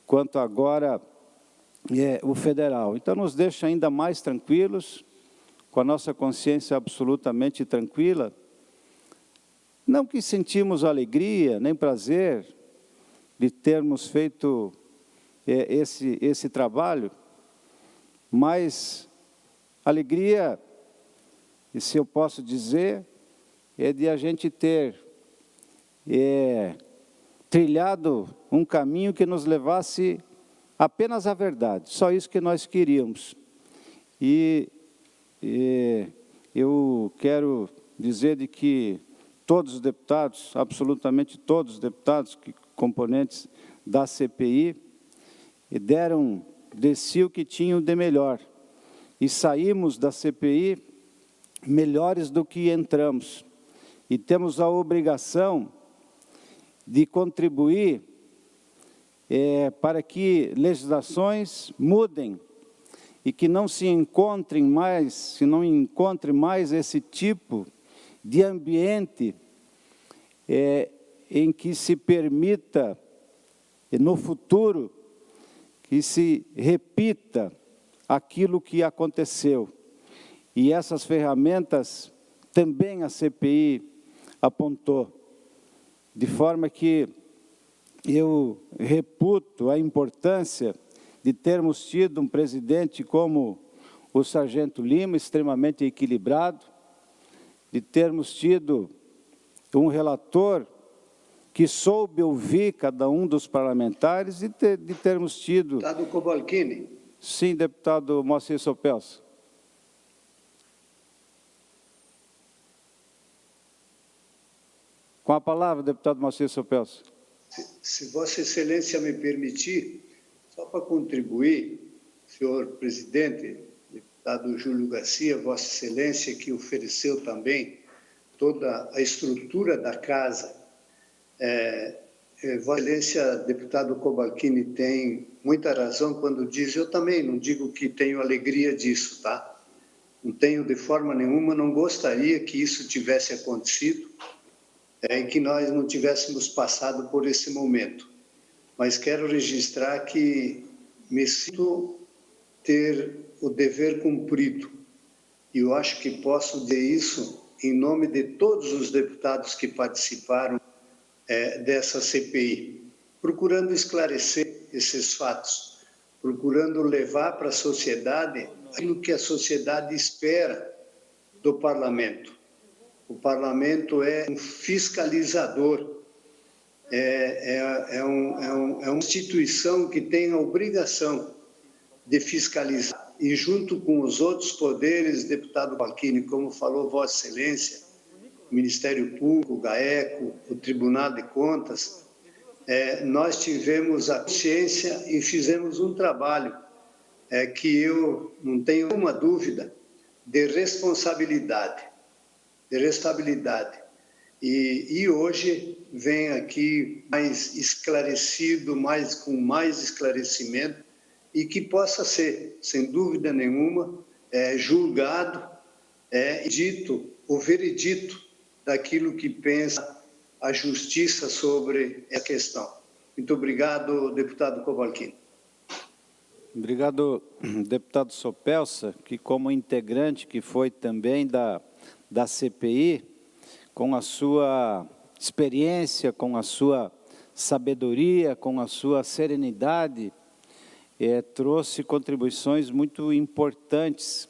quanto agora o federal. Então, nos deixa ainda mais tranquilos, com a nossa consciência absolutamente tranquila. Não que sentimos alegria, nem prazer de termos feito esse trabalho, mas alegria, e se eu posso dizer, é de a gente ter trilhado um caminho que nos levasse apenas à verdade. Só isso que nós queríamos. E eu quero dizer de que todos os deputados, absolutamente todos os deputados, componentes da CPI, deram de si o que tinham de melhor. E saímos da CPI melhores do que entramos. E temos a obrigação de contribuir para que legislações mudem e que não se encontre mais esse tipo de ambiente em que se permita, no futuro, que se repita aquilo que aconteceu. E essas ferramentas também a CPI apontou, de forma que eu reputo a importância de termos tido um presidente como o Sargento Lima, extremamente equilibrado, de termos tido um relator que soube ouvir cada um dos parlamentares e de termos tido... Deputado Cobalcini. Sim, deputado Moacir Sopelso. Com a palavra, deputado Moacir Sopelso. Se Vossa Excelência me permitir, só para contribuir, senhor presidente, deputado Júlio Garcia, Vossa Excelência, que ofereceu também toda a estrutura da casa. Vossa Excelência, deputado Cobalcini, tem muita razão quando diz, eu também não digo que tenho alegria disso, tá? não tenho de forma nenhuma, não gostaria que isso tivesse acontecido e que nós não tivéssemos passado por esse momento. Mas quero registrar que me sinto ter o dever cumprido. E eu acho que posso dizer isso em nome de todos os deputados que participaram dessa CPI, procurando esclarecer esses fatos, procurando levar para a sociedade aquilo que a sociedade espera do parlamento. O parlamento é um fiscalizador, é uma instituição que tem a obrigação de fiscalizar. E junto com os outros poderes, deputado Balquini, como falou Vossa Excelência, o Ministério Público, o GAECO, o Tribunal de Contas, nós tivemos a consciência e fizemos um trabalho que eu não tenho uma dúvida de responsabilidade, E hoje vem aqui mais esclarecido, com mais esclarecimento, e que possa ser, sem dúvida nenhuma, julgado e dito o veredito daquilo que pensa a justiça sobre essa questão. Muito obrigado, deputado Cobalcini. Obrigado, deputado Sopelsa, que como integrante que foi também da CPI, com a sua experiência, com a sua sabedoria, com a sua serenidade, trouxe contribuições muito importantes,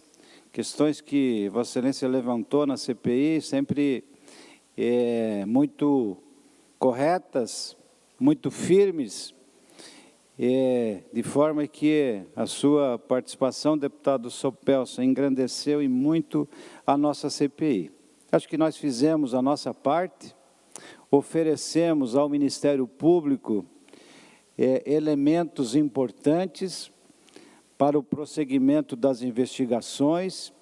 questões que Vossa Excelência levantou na CPI, sempre muito corretas, muito firmes, de forma que a sua participação, deputado Sopelsa, engrandeceu e muito a nossa CPI. Acho que nós fizemos a nossa parte, oferecemos ao Ministério Público elementos importantes para o prosseguimento das investigações,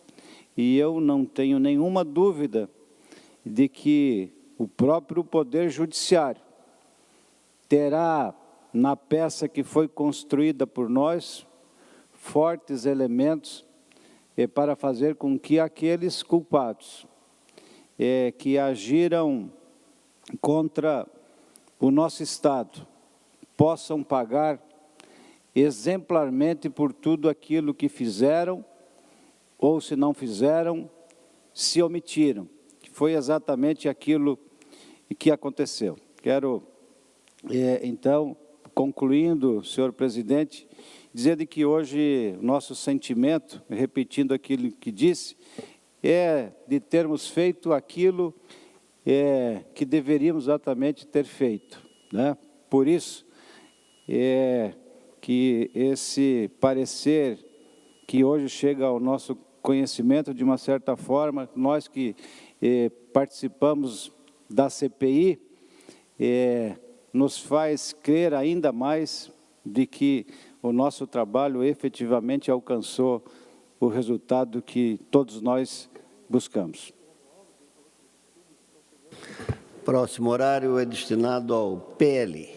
e eu não tenho nenhuma dúvida de que o próprio Poder Judiciário terá, na peça que foi construída por nós, fortes elementos para fazer com que aqueles culpados que agiram contra o nosso Estado possam pagar exemplarmente por tudo aquilo que fizeram, ou se não fizeram, se omitiram, que foi exatamente aquilo que aconteceu. Quero, então, concluindo, senhor presidente, dizer de que hoje nosso sentimento, repetindo aquilo que disse, é de termos feito aquilo que deveríamos exatamente ter feito, né? Por isso, que esse parecer que hoje chega ao nosso conhecimento, de uma certa forma, nós que participamos da CPI, nos faz crer ainda mais de que o nosso trabalho efetivamente alcançou o resultado que todos nós buscamos. Próximo horário é destinado ao PL.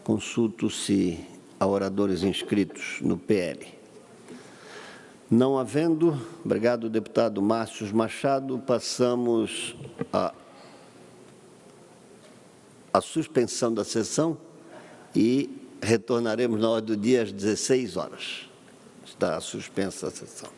Consulto-se a oradores inscritos no PL. Não havendo, obrigado, deputado Márcio Machado, passamos a suspensão da sessão e retornaremos na hora do dia às 16 horas. Está suspensa a sessão.